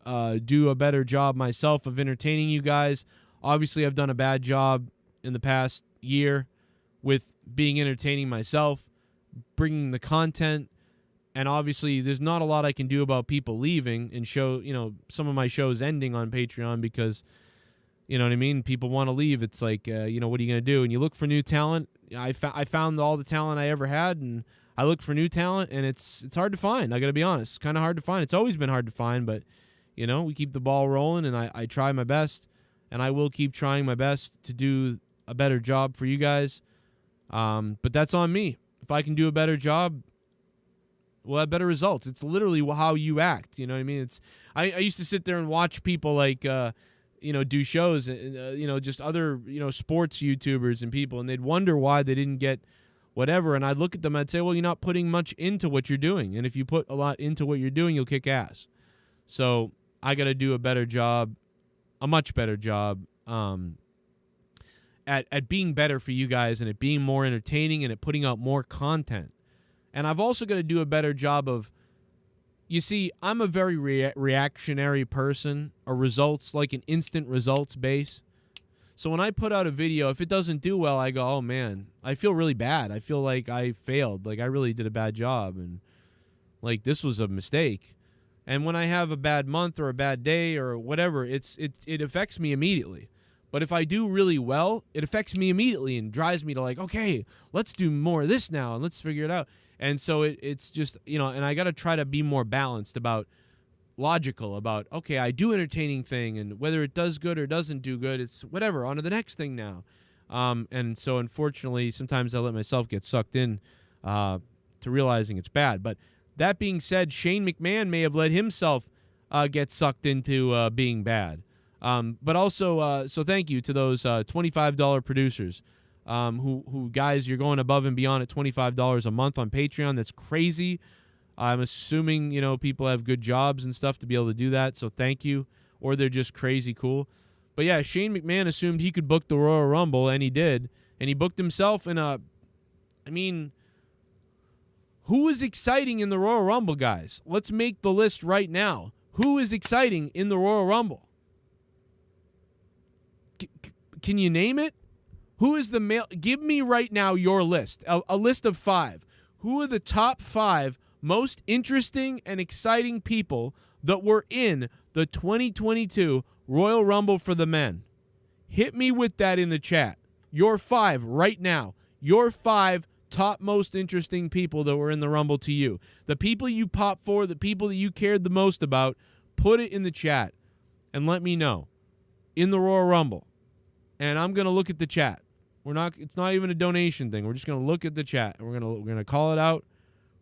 do a better job myself of entertaining you guys. Obviously, I've done a bad job in the past year with being entertaining myself, bringing the content, and obviously there's not a lot I can do about people leaving and some of my shows ending on Patreon because, you know what I mean? People want to leave. It's like, what are you going to do? And you look for new talent. I found all the talent I ever had, and I look for new talent, and it's hard to find. I got to be honest. It's kind of hard to find. It's always been hard to find, but, we keep the ball rolling, and I try my best. And I will keep trying my best to do a better job for you guys. But that's on me. If I can do a better job, we'll have better results. It's literally how you act. You know what I mean? I used to sit there and watch people like, do shows, just other, sports YouTubers and people, and they'd wonder why they didn't get whatever. And I'd look at them and I'd say, well, you're not putting much into what you're doing. And if you put a lot into what you're doing, you'll kick ass. So I got to do a better job. A much better job at being better for you guys and at being more entertaining and at putting out more content. And I've also got to do a better job of, you see, I'm a very reactionary person, like an instant results base. So when I put out a video, if it doesn't do well, I go, oh man, I feel really bad. I feel like I failed, like I really did a bad job. And Like, this was a mistake. And when I have a bad month or a bad day or whatever, it affects me immediately. But if I do really well, it affects me immediately and drives me to like, okay, let's do more of this now and let's figure it out. And so it's just, you know, and I got to try to be more balanced about, logical about, okay, I do entertaining thing, and whether it does good or doesn't do good, it's whatever, on to the next thing now. And so unfortunately, sometimes I let myself get sucked in to realizing it's bad. But that being said, Shane McMahon may have let himself get sucked into being bad. But also, so thank you to those $25 producers who guys, you're going above and beyond at $25 a month on Patreon. That's crazy. I'm assuming, you know, people have good jobs and stuff to be able to do that, so thank you. Or they're just crazy cool. But yeah, Shane McMahon assumed he could book the Royal Rumble, and he did. And he booked himself in a, I mean, who is exciting in the Royal Rumble, guys? Let's make the list right now. Who is exciting in the Royal Rumble? Can you name it? Who is the male? Give me right now your list, a list of 5. Who are the top 5 most interesting and exciting people that were in the 2022 Royal Rumble for the men? Hit me with that in the chat. Your 5 right now. Your 5 top most interesting people that were in the Rumble to you. The people you popped for, the people that you cared the most about, put it in the chat and let me know. In the Royal Rumble. And I'm going to look at the chat. It's not even a donation thing. We're just going to look at the chat and we're going to call it out.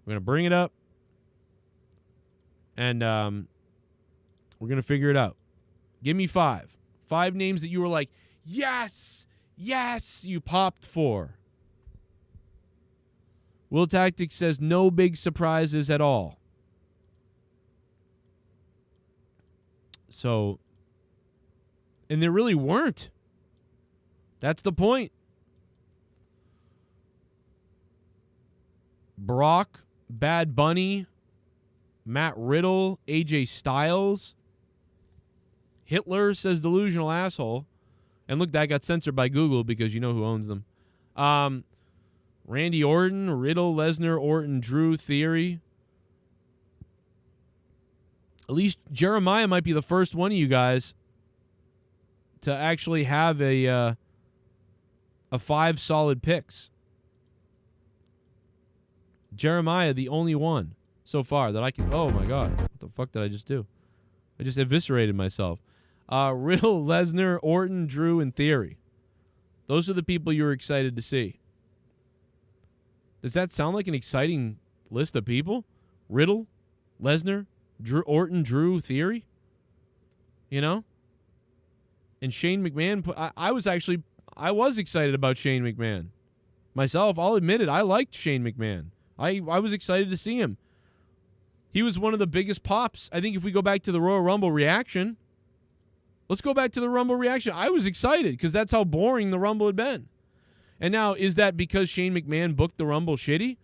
We're going to bring it up, and we're going to figure it out. Give me 5. 5 names that you were like, yes, you popped for. Will Tactics says no big surprises at all. So, and there really weren't. That's the point. Brock, Bad Bunny, Matt Riddle, AJ Styles, Hitler says delusional asshole. And look, that got censored by Google because you know who owns them. Randy Orton, Riddle, Lesnar, Orton, Drew, Theory. At least Jeremiah might be the first one of you guys to actually have a 5 solid picks. Jeremiah, the only one so far that I can... Oh, my God. What the fuck did I just do? I just eviscerated myself. Riddle, Lesnar, Orton, Drew, and Theory. Those are the people you were excited to see. Does that sound like an exciting list of people? Riddle, Lesnar, Drew, Orton, Drew, Theory? You know? And Shane McMahon... I was excited about Shane McMahon. Myself, I'll admit it. I liked Shane McMahon. I was excited to see him. He was one of the biggest pops. I think if we go back to the Royal Rumble reaction, let's go back to the Rumble reaction. I was excited because that's how boring the Rumble had been. And now, is that because Shane McMahon booked the Rumble shitty?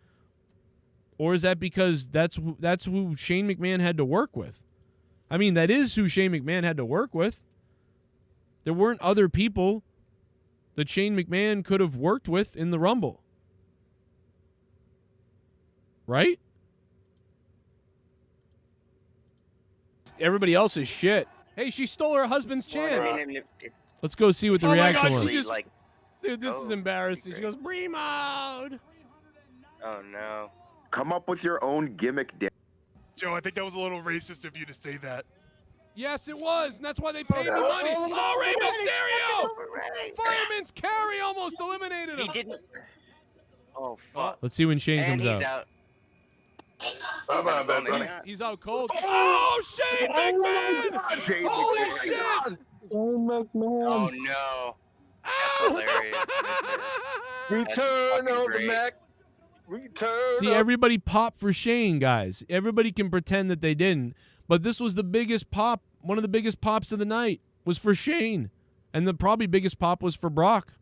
Or is that because that's who Shane McMahon had to work with? I mean, that is who Shane McMahon had to work with. There weren't other people that Shane McMahon could have worked with in the Rumble. Right? Everybody else is shit. Hey, she stole her husband's chance. Let's go see what the reaction was. Dude, this is embarrassing. She goes, Bree-mode. Oh, no. Come up with your own gimmick, Dan. Joe, I think that was a little racist of you to say that. Yes, it was, and that's why they paid me money. Oh, Rey Mysterio! Fireman's carry almost eliminated him. He didn't. Oh, fuck. Let's see when Shane comes out. He's out cold. Oh, Shane McMahon! Holy shit! Shane McMahon. Oh, no. That's hilarious. Return of the Mac. Return. See, everybody popped for Shane, guys. Everybody can pretend that they didn't. But this was the biggest pop. One of the biggest pops of the night was for Shane. And the probably biggest pop was for Brock,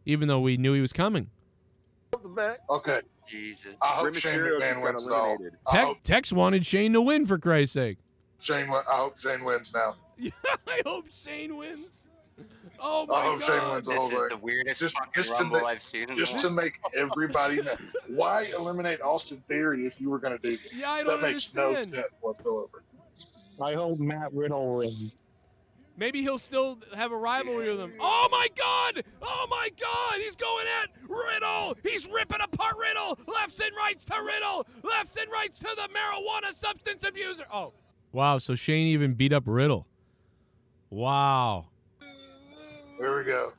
even though we knew he was coming. Okay. Jesus. I hope Shane McMahon wins now. Tex wanted Shane to win, for Christ's sake. I hope Shane wins now. Yeah, I hope Shane wins. Oh my I hope Shane God. wins the This whole is thing. the weirdest Just fucking to rumble make- I've seen. in Just a to while. make everybody know. Why eliminate Austin Theory if you were going to do this? Yeah, I don't That makes no understand. sense whatsoever. I hope Matt Riddle wins. Maybe he'll still have a rivalry with him. Oh my God! Oh my God! He's going at Riddle! He's ripping apart Riddle! Lefts and rights to Riddle! Lefts and rights to the marijuana substance abuser! Oh. Wow, so Shane even beat up Riddle. Wow. There we go.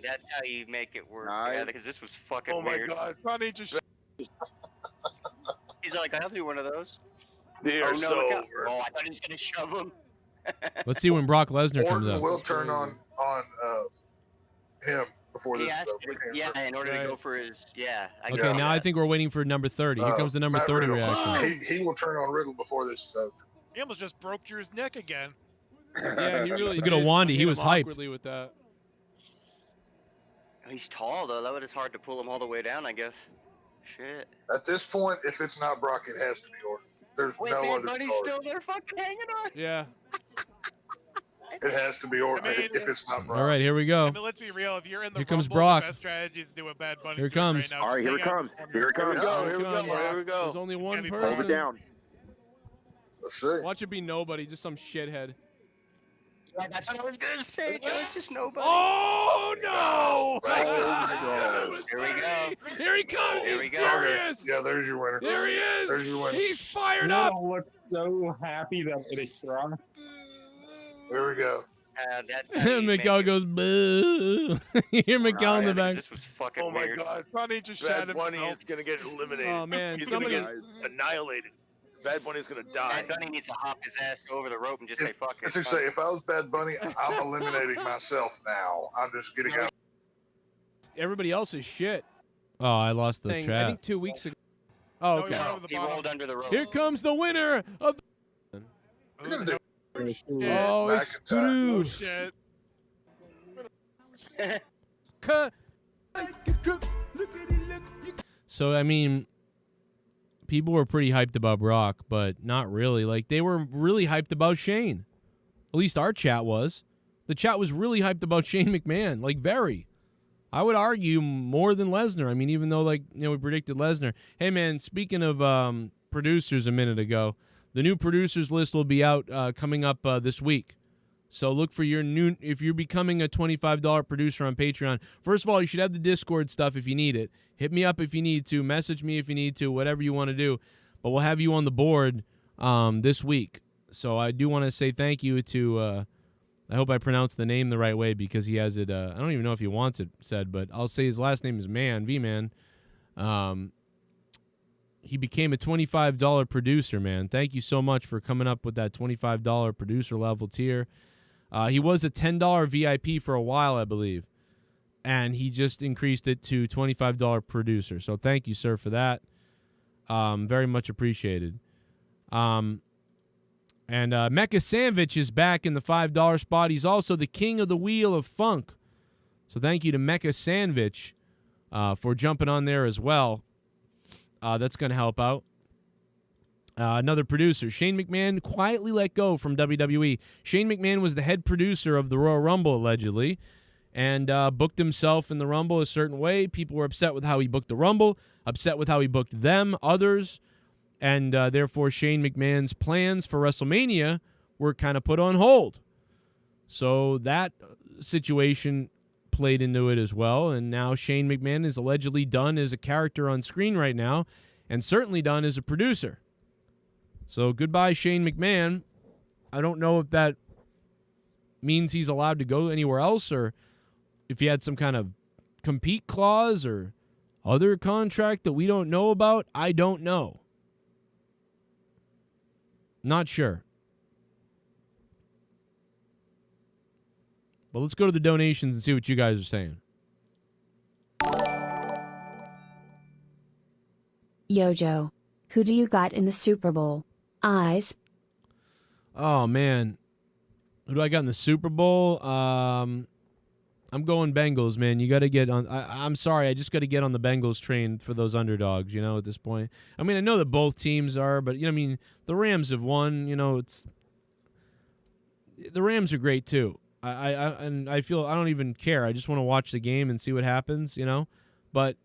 That's how you make it work. Nice. Yeah, because this was fucking Oh my weird. God, Sonny just. He's like, I'll do one of those. They Oh are no! so look out. over. Oh, I thought he was gonna shove him. Let's see when Brock Lesnar comes Orton up. will turn on him before He this. has to, yeah, in order to go for his, I Okay, get now that. I think we're waiting for number 30. Here comes the number Matt 30 Riddle. reaction. He will turn on Riddle before this is over. He almost just broke Drew's neck again. Yeah, he really Look at Owandy. He was hyped. With that. He's tall though. That was hard to pull him all the way down, I guess. Shit. At this point, if it's not Brock, it has to be Orton. There's Wait, no man, other Buddy's star. still there, fucking hanging on. Yeah. It has to be Orton I mean- if it's not Brock. All right, here we go. I mean, let's be real. If you're in the Here comes Rumble, Brock. the best strategy is to do a Bad Bunny. Here it doing comes. Right now. All right, here it Hang out comes. in the Here it corner. comes. Here we go. Here we go. There's only one Heavy person. Hold it down. Let's see. Watch it be nobody, just some shithead. Yeah, that's what I was gonna say, Joe. It's just nobody. Oh no! Oh, Here we go. Here he comes. Here He's we go. furious. Yeah, there's your winner. There he There's is. your winner. He's fired up. Riddle looks so happy that it is strong. There we go. That's how you make Miguel it. goes boo. You hear Miguel in the Yeah, back. This was fucking Oh my weird. God, Sonny just Bad shot Bunny himself. is gonna get eliminated. Oh man, He's somebody. gonna get annihilated. Bad Bunny's gonna die. Bad Bunny needs to hop his ass over the rope and just say fuck As it. I say, if I was Bad Bunny, I'm eliminating myself now. I'm just getting out. Everybody else is shit. Oh, I lost the Thing, chat. I think 2 weeks ago. Oh, No, okay. he rolled the He bottom. rolled under the rope. Here comes the winner of. Oh, it's McIntyre. Oh Drew. shit. So I mean, people were pretty hyped about Brock, but not really. Like they were really hyped about Shane. At least our chat was. The chat was really hyped about Shane McMahon, like very. I would argue more than Lesnar. I mean, even though we predicted Lesnar. Hey man, speaking of producers a minute ago, the new producers list will be out coming up this week. So look for your new, if you're becoming a $25 producer on Patreon, first of all, you should have the Discord stuff if you need it. Hit me up if you need to. Message me if you need to, whatever you want to do. But we'll have you on the board this week. So I do want to say thank you to, I hope I pronounced the name the right way because he has it, I don't even know if he wants it said, but I'll say his last name is Man, V-Man. He became a $25 producer, man. Thank you so much for coming up with that $25 producer level tier. He was a $10 VIP for a while, I believe, and he just increased it to $25 producer. So thank you, sir, for that. Very much appreciated. And Mecha Sandwich is back in the $5 spot. He's also the king of the wheel of funk. So thank you to Mecha Sandwich for jumping on there as well. That's going to help out. Another producer, Shane McMahon, quietly let go from WWE. Shane McMahon was the head producer of the Royal Rumble, allegedly, and booked himself in the Rumble a certain way. People were upset with how he booked the Rumble, upset with how he booked them, others, and therefore Shane McMahon's plans for WrestleMania were kind of put on hold. So that situation played into it as well, and now Shane McMahon is allegedly done as a character on screen right now, and certainly done as a producer. So goodbye, Shane McMahon. I don't know if that means he's allowed to go anywhere else or if he had some kind of compete clause or other contract that we don't know about. I don't know. Not sure. But let's go to the donations and see what you guys are saying. Yo, Joe. Who do you got in the Super Bowl? Eyes? Oh, man. Who do I got in the Super Bowl? I'm going Bengals, man. You got to get on. I'm sorry. I just got to get on the Bengals train for those underdogs, at this point. I mean, I know that both teams are, but, the Rams have won. The Rams are great, too. I feel I don't even care. I just want to watch the game and see what happens, you know? But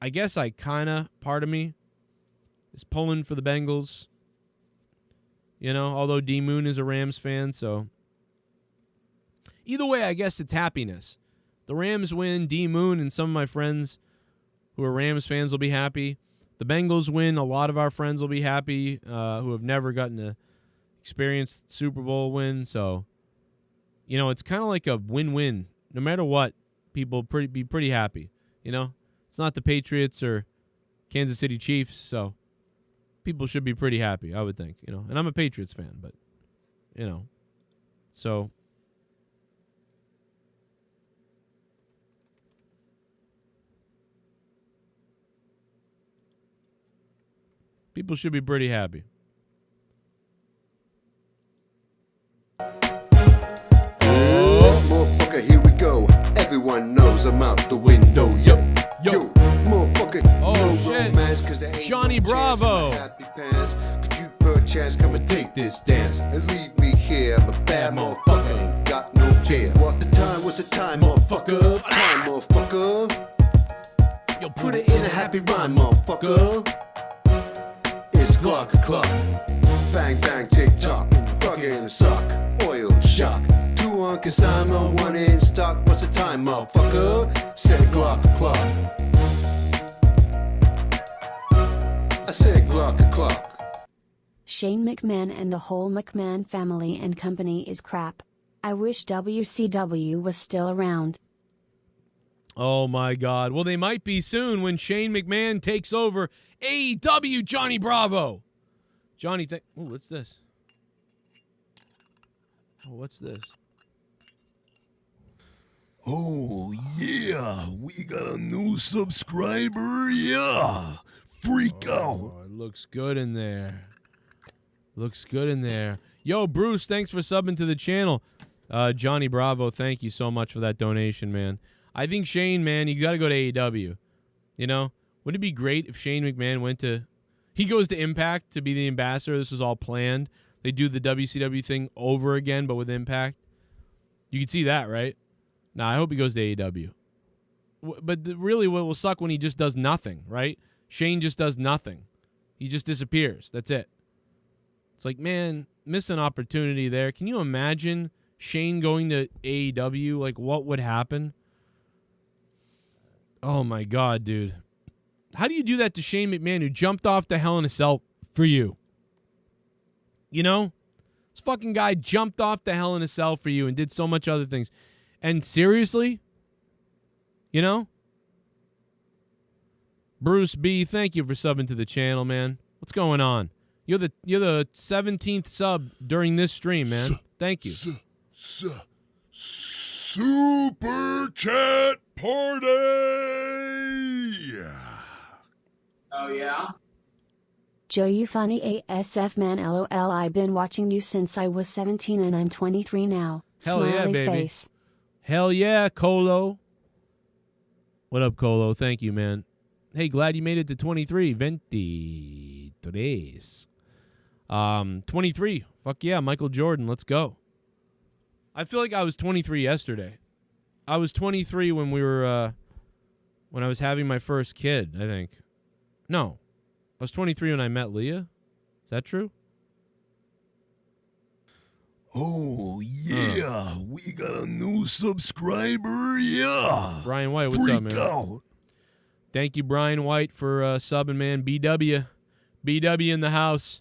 I guess I kind of, part of me is pulling for the Bengals. You know, although D Moon is a Rams fan, so either way, I guess it's happiness. The Rams win, D Moon and some of my friends who are Rams fans will be happy. The Bengals win, a lot of our friends will be happy who have never gotten to experience the Super Bowl win. So, you know, it's kind of like a win-win. No matter what, people be pretty happy. You know, it's not the Patriots or Kansas City Chiefs, so people should be pretty happy, I would think. You know, and I'm a Patriots fan, but you know, so. People should be pretty happy. Motherfucker, here we go. Everyone knows I'm out the window. Yo, motherfucker. Oh shit. Johnny Bravo. Could you perchance come and take this dance and leave me here? I'm a bad motherfucker, ain't got no fear. What the time was the time, motherfucker? Time, motherfucker. Yo, put it in a happy rhyme, motherfucker. It's clock, bang, bang, tick tock, fucking suck, oil shock. 2 on consignment, 1 in stock. What's the time, motherfucker? Said clock. I said clock. Shane McMahon and the whole McMahon family and company is crap. I wish WCW was still around. Oh my God. Well, they might be soon when Shane McMahon takes over AEW. Johnny Bravo. Johnny, oh, what's this? Oh, what's this? Oh, yeah. We got a new subscriber. Yeah. Freak out. It looks good in there. Looks good in there. Yo, Bruce, thanks for subbing to the channel. Johnny Bravo, thank you so much for that donation, man. I think Shane, man, you got to go to AEW. You know? Wouldn't it be great if Shane McMahon went to... He goes to Impact to be the ambassador. This was all planned. They do the WCW thing over again, but with Impact. You can see that, right? Nah, I hope he goes to AEW. But really, what will suck when he just does nothing, right? Shane just does nothing. He just disappears. That's it. It's like, man, miss an opportunity there. Can you imagine Shane going to AEW? Like, what would happen? Oh, my God, dude. How do you do that to Shane McMahon, who jumped off the Hell in a Cell for you? You know? This fucking guy jumped off the Hell in a Cell for you and did so much other things. And seriously? You know? Bruce B., thank you for subbing to the channel, man. What's going on? You're the 17th sub during this stream, man. Thank you. Super chat party! Oh, yeah? Joe, you funny ASF man, LOL. I've been watching you since I was 17 and I'm 23 now. Hell Smiley yeah, baby. face. Hell yeah, Colo. What up, Colo? Thank you, man. Hey, glad you made it to 23. 23. 23. Fuck yeah, Michael Jordan. Let's go. I feel like I was 23 yesterday. I was 23 when we were, when I was having my first kid, I think. No. I was 23 when I met Leah. Is that true? Oh, yeah. We got a new subscriber. Yeah. Brian White, what's up, man? Freak out. Thank you, Brian White, for subbing, man. BW in the house.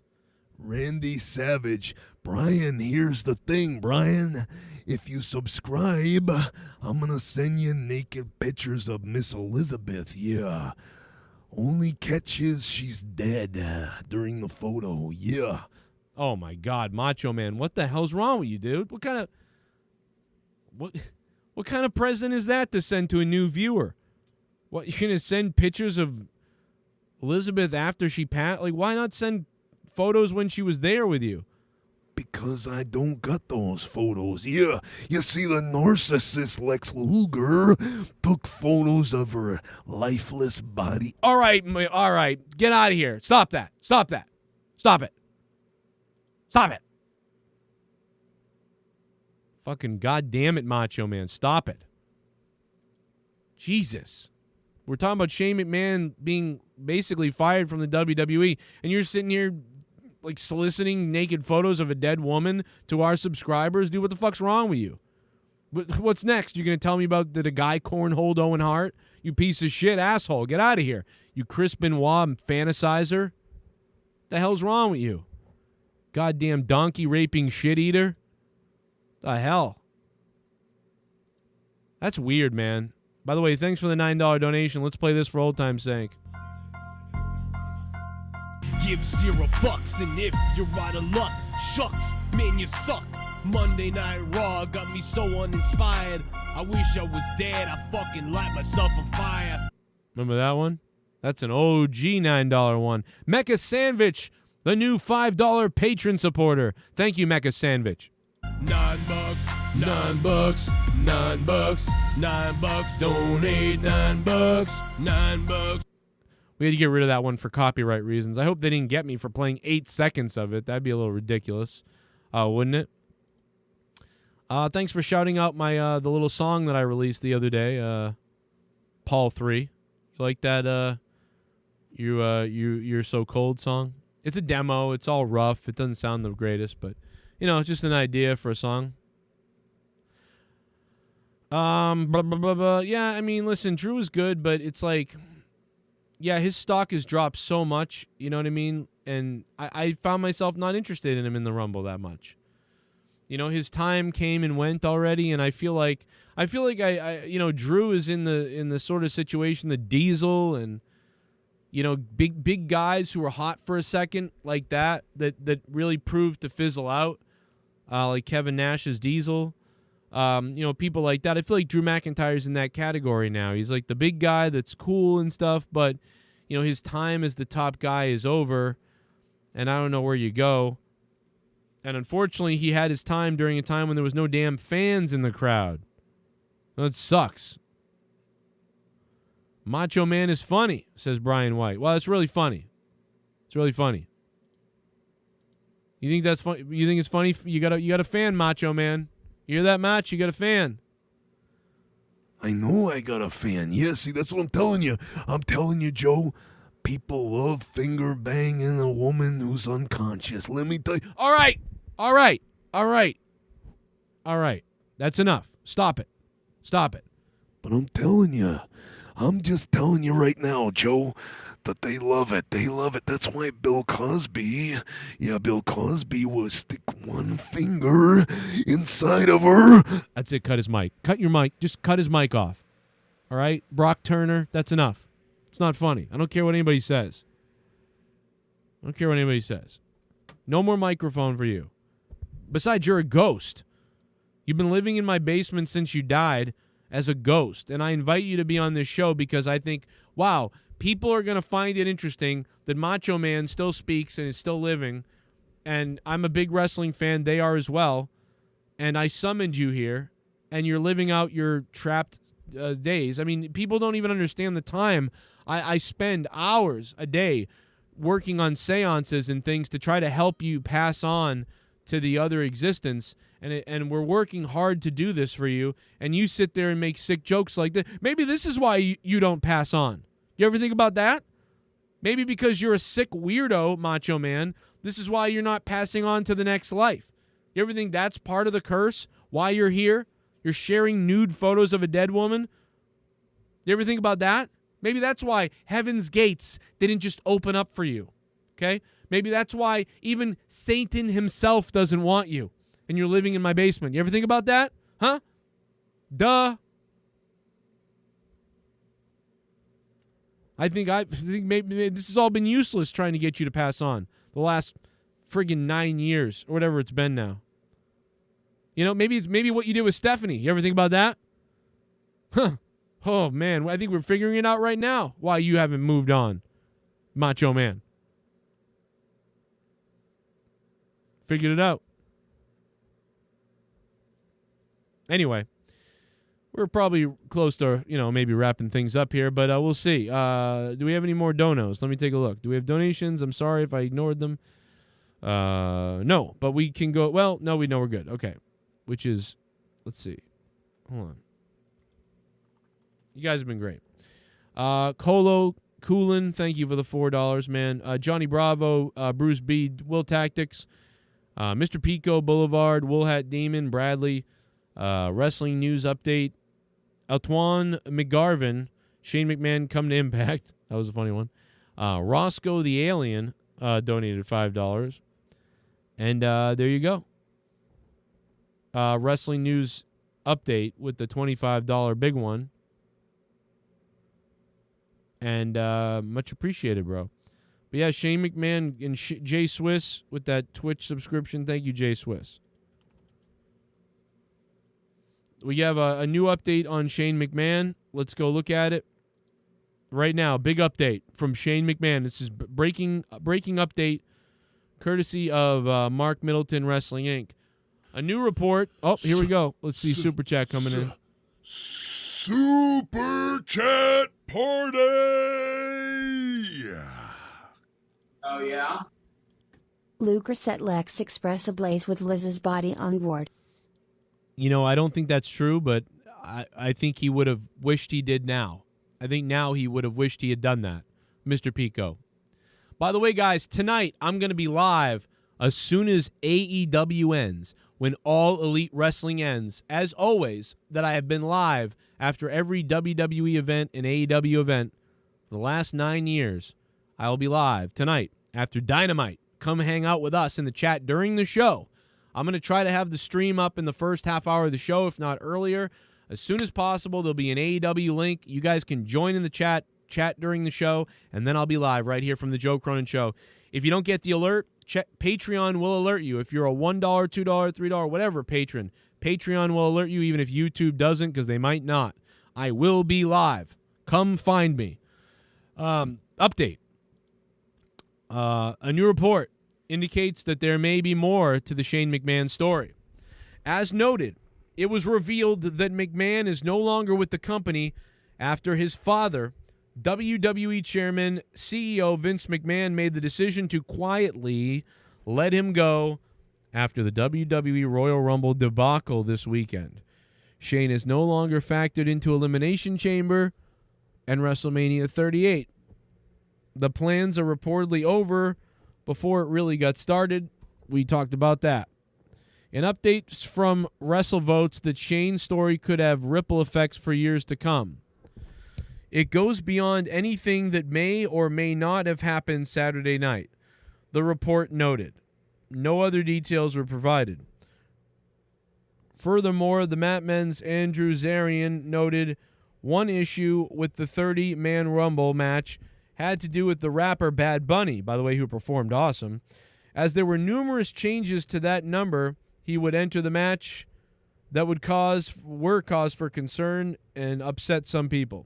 Randy Savage. Brian, here's the thing, Brian. If you subscribe, I'm going to send you naked pictures of Miss Elizabeth. Yeah. Only catch is she's dead during the photo. Yeah. Oh, my God. Macho Man, what the hell's wrong with you, dude? What kind of present is that to send to a new viewer? What, you're going to send pictures of Elizabeth after she passed? Like, why not send photos when she was there with you? Because I don't got those photos. Yeah, you see, the narcissist Lex Luger took photos of her lifeless body. All right. Get out of here. Stop that. Stop it. Fucking goddamn it, Macho Man. Stop it. Jesus. We're talking about Shane McMahon being basically fired from the WWE, and you're sitting here like soliciting naked photos of a dead woman to our subscribers. Dude, what the fuck's wrong with you? What's next? You gonna tell me about that a guy cornholed Owen Hart? You piece of shit asshole. Get out of here. You Chris Benoit fantasizer. The hell's wrong with you? Goddamn donkey raping shit eater. The hell? That's weird, man. By the way, thanks for the $9 donation. Let's play this for old time's sake. Give 0 fucks, and if you're out of luck, shucks, man, you suck. Monday Night Raw got me so uninspired. I wish I was dead. I fucking light myself on fire. Remember that one? That's an OG $9 one. Mecha Sandwich, the new $5 patron supporter. Thank you, Mecha Sandwich. $9, $9, $9, $9, donate $9, $9. We had to get rid of that one for copyright reasons. I hope they didn't get me for playing 8 seconds of it. That'd be a little ridiculous, wouldn't it? Thanks for shouting out my the little song that I released the other day, Paul 3. You like that? You're so cold song. It's a demo. It's all rough. It doesn't sound the greatest, but you know, it's just an idea for a song. Blah, blah, blah, blah. Yeah, I mean, listen, Drew is good, but it's like, yeah, his stock has dropped so much. You know what I mean? And I found myself not interested in him in the Rumble that much. You know, his time came and went already, and I feel like I you know, Drew is in the sort of situation that Diesel and, you know, big guys who are hot for a second like that really proved to fizzle out, like Kevin Nash's Diesel. You know, people like that. I feel like Drew McIntyre's in that category now. He's like the big guy that's cool and stuff, but, you know, his time as the top guy is over, and I don't know where you go. And unfortunately, he had his time during a time when there was no damn fans in the crowd. That sucks. Macho Man is funny, says Brian White. Well, it's really funny. It's really funny. You think that's funny? You think it's funny? You got a fan, Macho Man. You hear that, Mach? You got a fan. I know I got a fan. Yeah, see, that's what I'm telling you. I'm telling you, Joe. People love finger banging a woman who's unconscious. Let me tell you. All right. That's enough. Stop it. But I'm telling you. I'm just telling you right now, Joe, that they love it. They love it. That's why Bill Cosby will stick one finger inside of her. That's it. Cut his mic. Cut your mic. Just cut his mic off. All right? Brock Turner, that's enough. It's not funny. I don't care what anybody says. No more microphone for you. Besides, you're a ghost. You've been living in my basement since you died as a ghost, and I invite you to be on this show because I think, wow, people are going to find it interesting that Macho Man still speaks and is still living, and I'm a big wrestling fan. They are as well, and I summoned you here, and you're living out your trapped days. I mean, people don't even understand the time. I spend hours a day working on seances and things to try to help you pass on to the other existence, and we're working hard to do this for you, and you sit there and make sick jokes like this. Maybe this is why you don't pass on. You ever think about that? Maybe because you're a sick weirdo, Macho Man, this is why you're not passing on to the next life. You ever think that's part of the curse? Why you're here? You're sharing nude photos of a dead woman? You ever think about that? Maybe that's why Heaven's Gates didn't just open up for you, okay? Maybe that's why even Satan himself doesn't want you, and you're living in my basement. You ever think about that? Huh? Duh. I think maybe this has all been useless trying to get you to pass on the last friggin' 9 years or whatever it's been now. You know, maybe what you did with Stephanie. You ever think about that? Huh. Oh, man, I think we're figuring it out right now why you haven't moved on, Macho Man. Figured it out. Anyway, we're probably close to, you know, maybe wrapping things up here, but we'll see. Do we have any more donos? Let me take a look. Do we have donations? I'm sorry if I ignored them. No, but we can go. Well, no, we know we're good. Okay, which is Let's see. Hold on. You guys have been great. Colo Coolin, thank you for the $4, man. Johnny Bravo, Bruce B, Will Tactics, Mr. Pico Boulevard, Wool Hat Demon, Bradley, Wrestling News Update, Antoine McGarvin, Shane McMahon come to Impact. That was a funny one. Roscoe the Alien donated $5. And there you go. Wrestling News Update with the $25 big one. And much appreciated, bro. But yeah, Shane McMahon and Jay Swiss with that Twitch subscription. Thank you, Jay Swiss. We have a new update on Shane McMahon. Let's go look at it right now. Big update from Shane McMahon. This is breaking update courtesy of Mark Middleton Wrestling Inc. A new report. Oh, here we go. Let's see Super Chat coming in. Super Chat Party! Oh, yeah? Lucre set Lex Express ablaze with Liz's body on board. You know, I don't think that's true, but I think he would have wished he did now. I think now he would have wished he had done that, Mr. Pico. By the way, guys, tonight I'm going to be live as soon as AEW ends, when All Elite Wrestling ends. As always, that I have been live after every WWE event and AEW event for the last 9 years. I will be live tonight after Dynamite. Come hang out with us in the chat during the show. I'm going to try to have the stream up in the first half hour of the show, if not earlier. As soon as possible, there'll be an AEW link. You guys can join in the chat during the show, and then I'll be live right here from the Joe Cronin Show. If you don't get the alert, Patreon will alert you. If you're a $1, $2, $3, whatever patron, Patreon will alert you even if YouTube doesn't, because they might not. I will be live. Come find me. Update. A new report indicates that there may be more to the Shane McMahon story. As noted, it was revealed that McMahon is no longer with the company after his father, WWE Chairman, CEO Vince McMahon, made the decision to quietly let him go after the WWE Royal Rumble debacle this weekend. Shane is no longer factored into Elimination Chamber and WrestleMania 38. The plans are reportedly over before it really got started. We talked about that. And updates from WrestleVotes that Shane's story could have ripple effects for years to come. It goes beyond anything that may or may not have happened Saturday night, the report noted. No other details were provided. Furthermore, the Mat Men's Andrew Zarian noted one issue with the 30-man Rumble match had to do with the rapper Bad Bunny, by the way, who performed awesome. As there were numerous changes to that number, he would enter the match that were cause for concern and upset some people.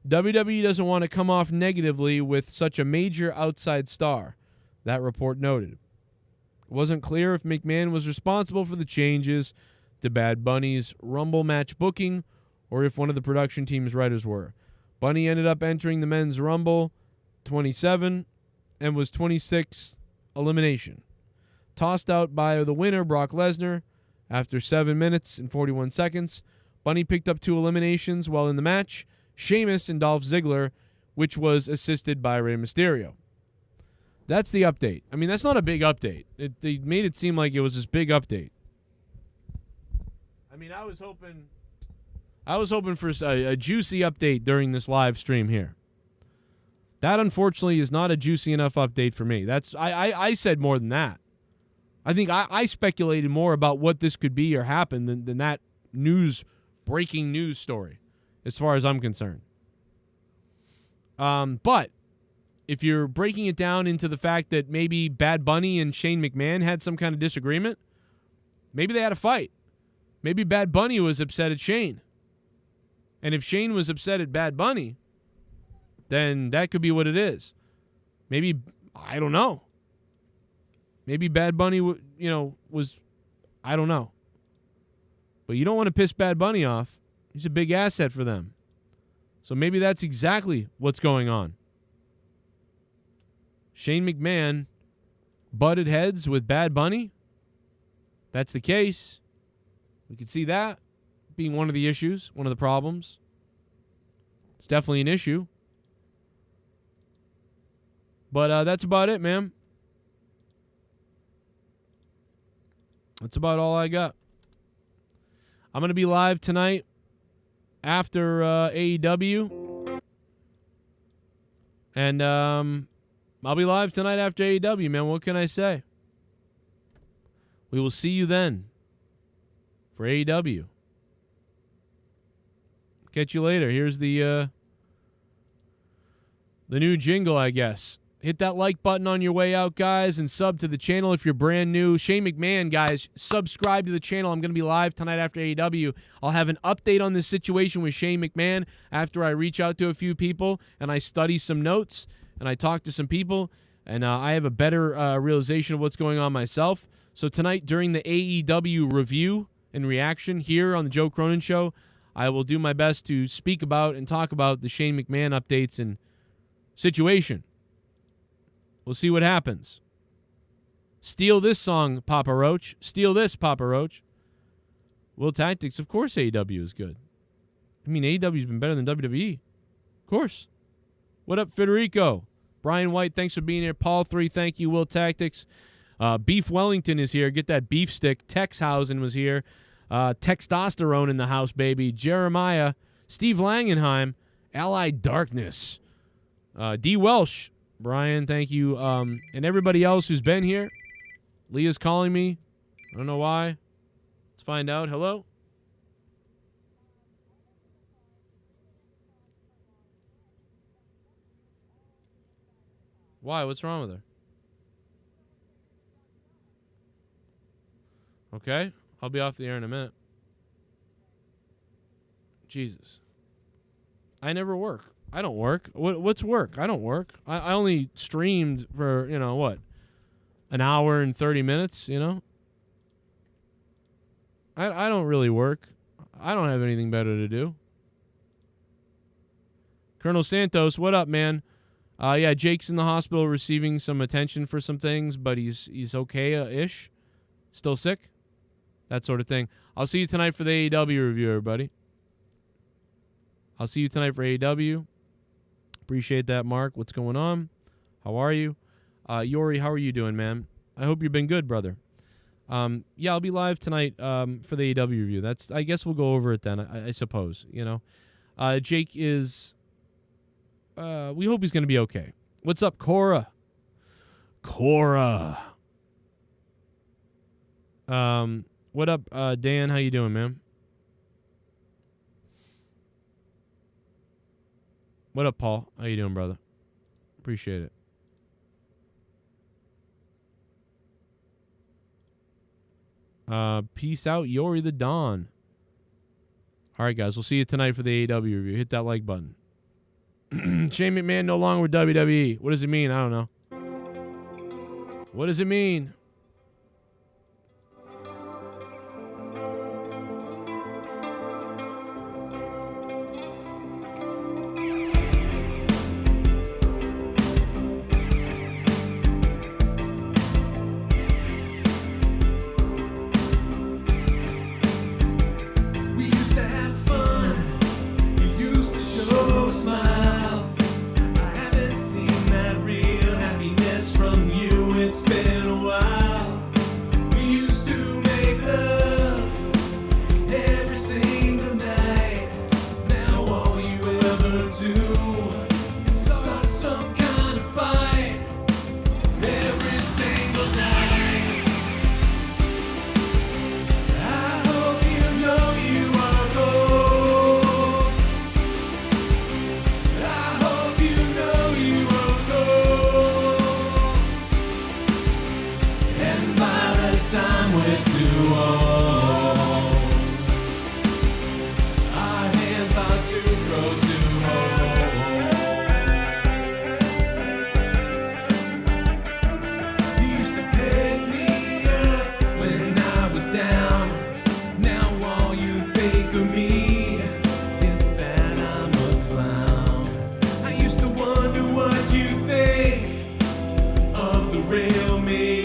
WWE doesn't want to come off negatively with such a major outside star, that report noted. It wasn't clear if McMahon was responsible for the changes to Bad Bunny's Rumble match booking or if one of the production team's writers were. Bunny ended up entering the men's Rumble 27 and was 26th elimination. Tossed out by the winner, Brock Lesnar, after 7 minutes and 41 seconds. Bunny picked up 2 eliminations while in the match, Sheamus and Dolph Ziggler, which was assisted by Rey Mysterio. That's the update. I mean, that's not a big update. They made it seem like it was this big update. I mean, I was hoping for a juicy update during this live stream here. That, unfortunately, is not a juicy enough update for me. I said more than that. I think I speculated more about what this could be or happen than that breaking news story, as far as I'm concerned. But if you're breaking it down into the fact that maybe Bad Bunny and Shane McMahon had some kind of disagreement, maybe they had a fight. Maybe Bad Bunny was upset at Shane. And if Shane was upset at Bad Bunny, then that could be what it is. Maybe, I don't know. Maybe Bad Bunny, was, I don't know. But you don't want to piss Bad Bunny off. He's a big asset for them. So maybe that's exactly what's going on. Shane McMahon butted heads with Bad Bunny. That's the case. We can see that. being one of the issues, one of the problems. It's definitely an issue. But that's about it, man. That's about all I got. I'm going to be live tonight after AEW. And I'll be live tonight after AEW, man. What can I say? We will see you then for AEW. Catch you later. Here's the new jingle, I guess. Hit that like button on your way out, guys, and sub to the channel if you're brand new. Shane McMahon, guys, subscribe to the channel. I'm going to be live tonight after AEW. I'll have an update on this situation with Shane McMahon after I reach out to a few people and I study some notes and I talk to some people, and I have a better realization of what's going on myself. So tonight during the AEW review and reaction here on the Joe Cronin Show, I will do my best to speak about and talk about the Shane McMahon updates and situation. We'll see what happens. Steal this song, Papa Roach. Steal this, Papa Roach. Will Tactics, of course AEW is good. I mean, AEW's been better than WWE. Of course. What up, Federico? Brian White, thanks for being here. Paul 3, thank you. Will Tactics. Beef Wellington is here. Get that beef stick. Texhausen was here. Textosterone in the house, baby. Jeremiah. Steve Langenheim. Allied Darkness. DWELSH. Brian, thank you. And everybody else who's been here. Leah's calling me. I don't know why. Let's find out. Hello? Why? What's wrong with her? Okay. I'll be off the air in a minute. Jesus. I never work. I don't work. What's work? I don't work. I only streamed for, what? An hour and 30 minutes, I don't really work. I don't have anything better to do. Colonel Santos, what up, man? Yeah, Jake's in the hospital receiving some attention for some things, but he's okay-ish. Still sick? That sort of thing. I'll see you tonight for the AEW review, everybody. I'll see you tonight for AEW. Appreciate that, Mark. What's going on? How are you? Yori, how are you doing, man? I hope you've been good, brother. Yeah, I'll be live tonight for the AEW review. I guess we'll go over it then, I suppose, Jake is... we hope he's going to be okay. What's up, Cora? Cora. What up, Dan? How you doing, man? What up, Paul? How you doing, brother? Appreciate it. Peace out, Yori the Dawn. All right, guys. We'll see you tonight for the AEW review. Hit that like button. Shane McMahon no longer with WWE. What does it mean? I don't know. What does it mean? Real me.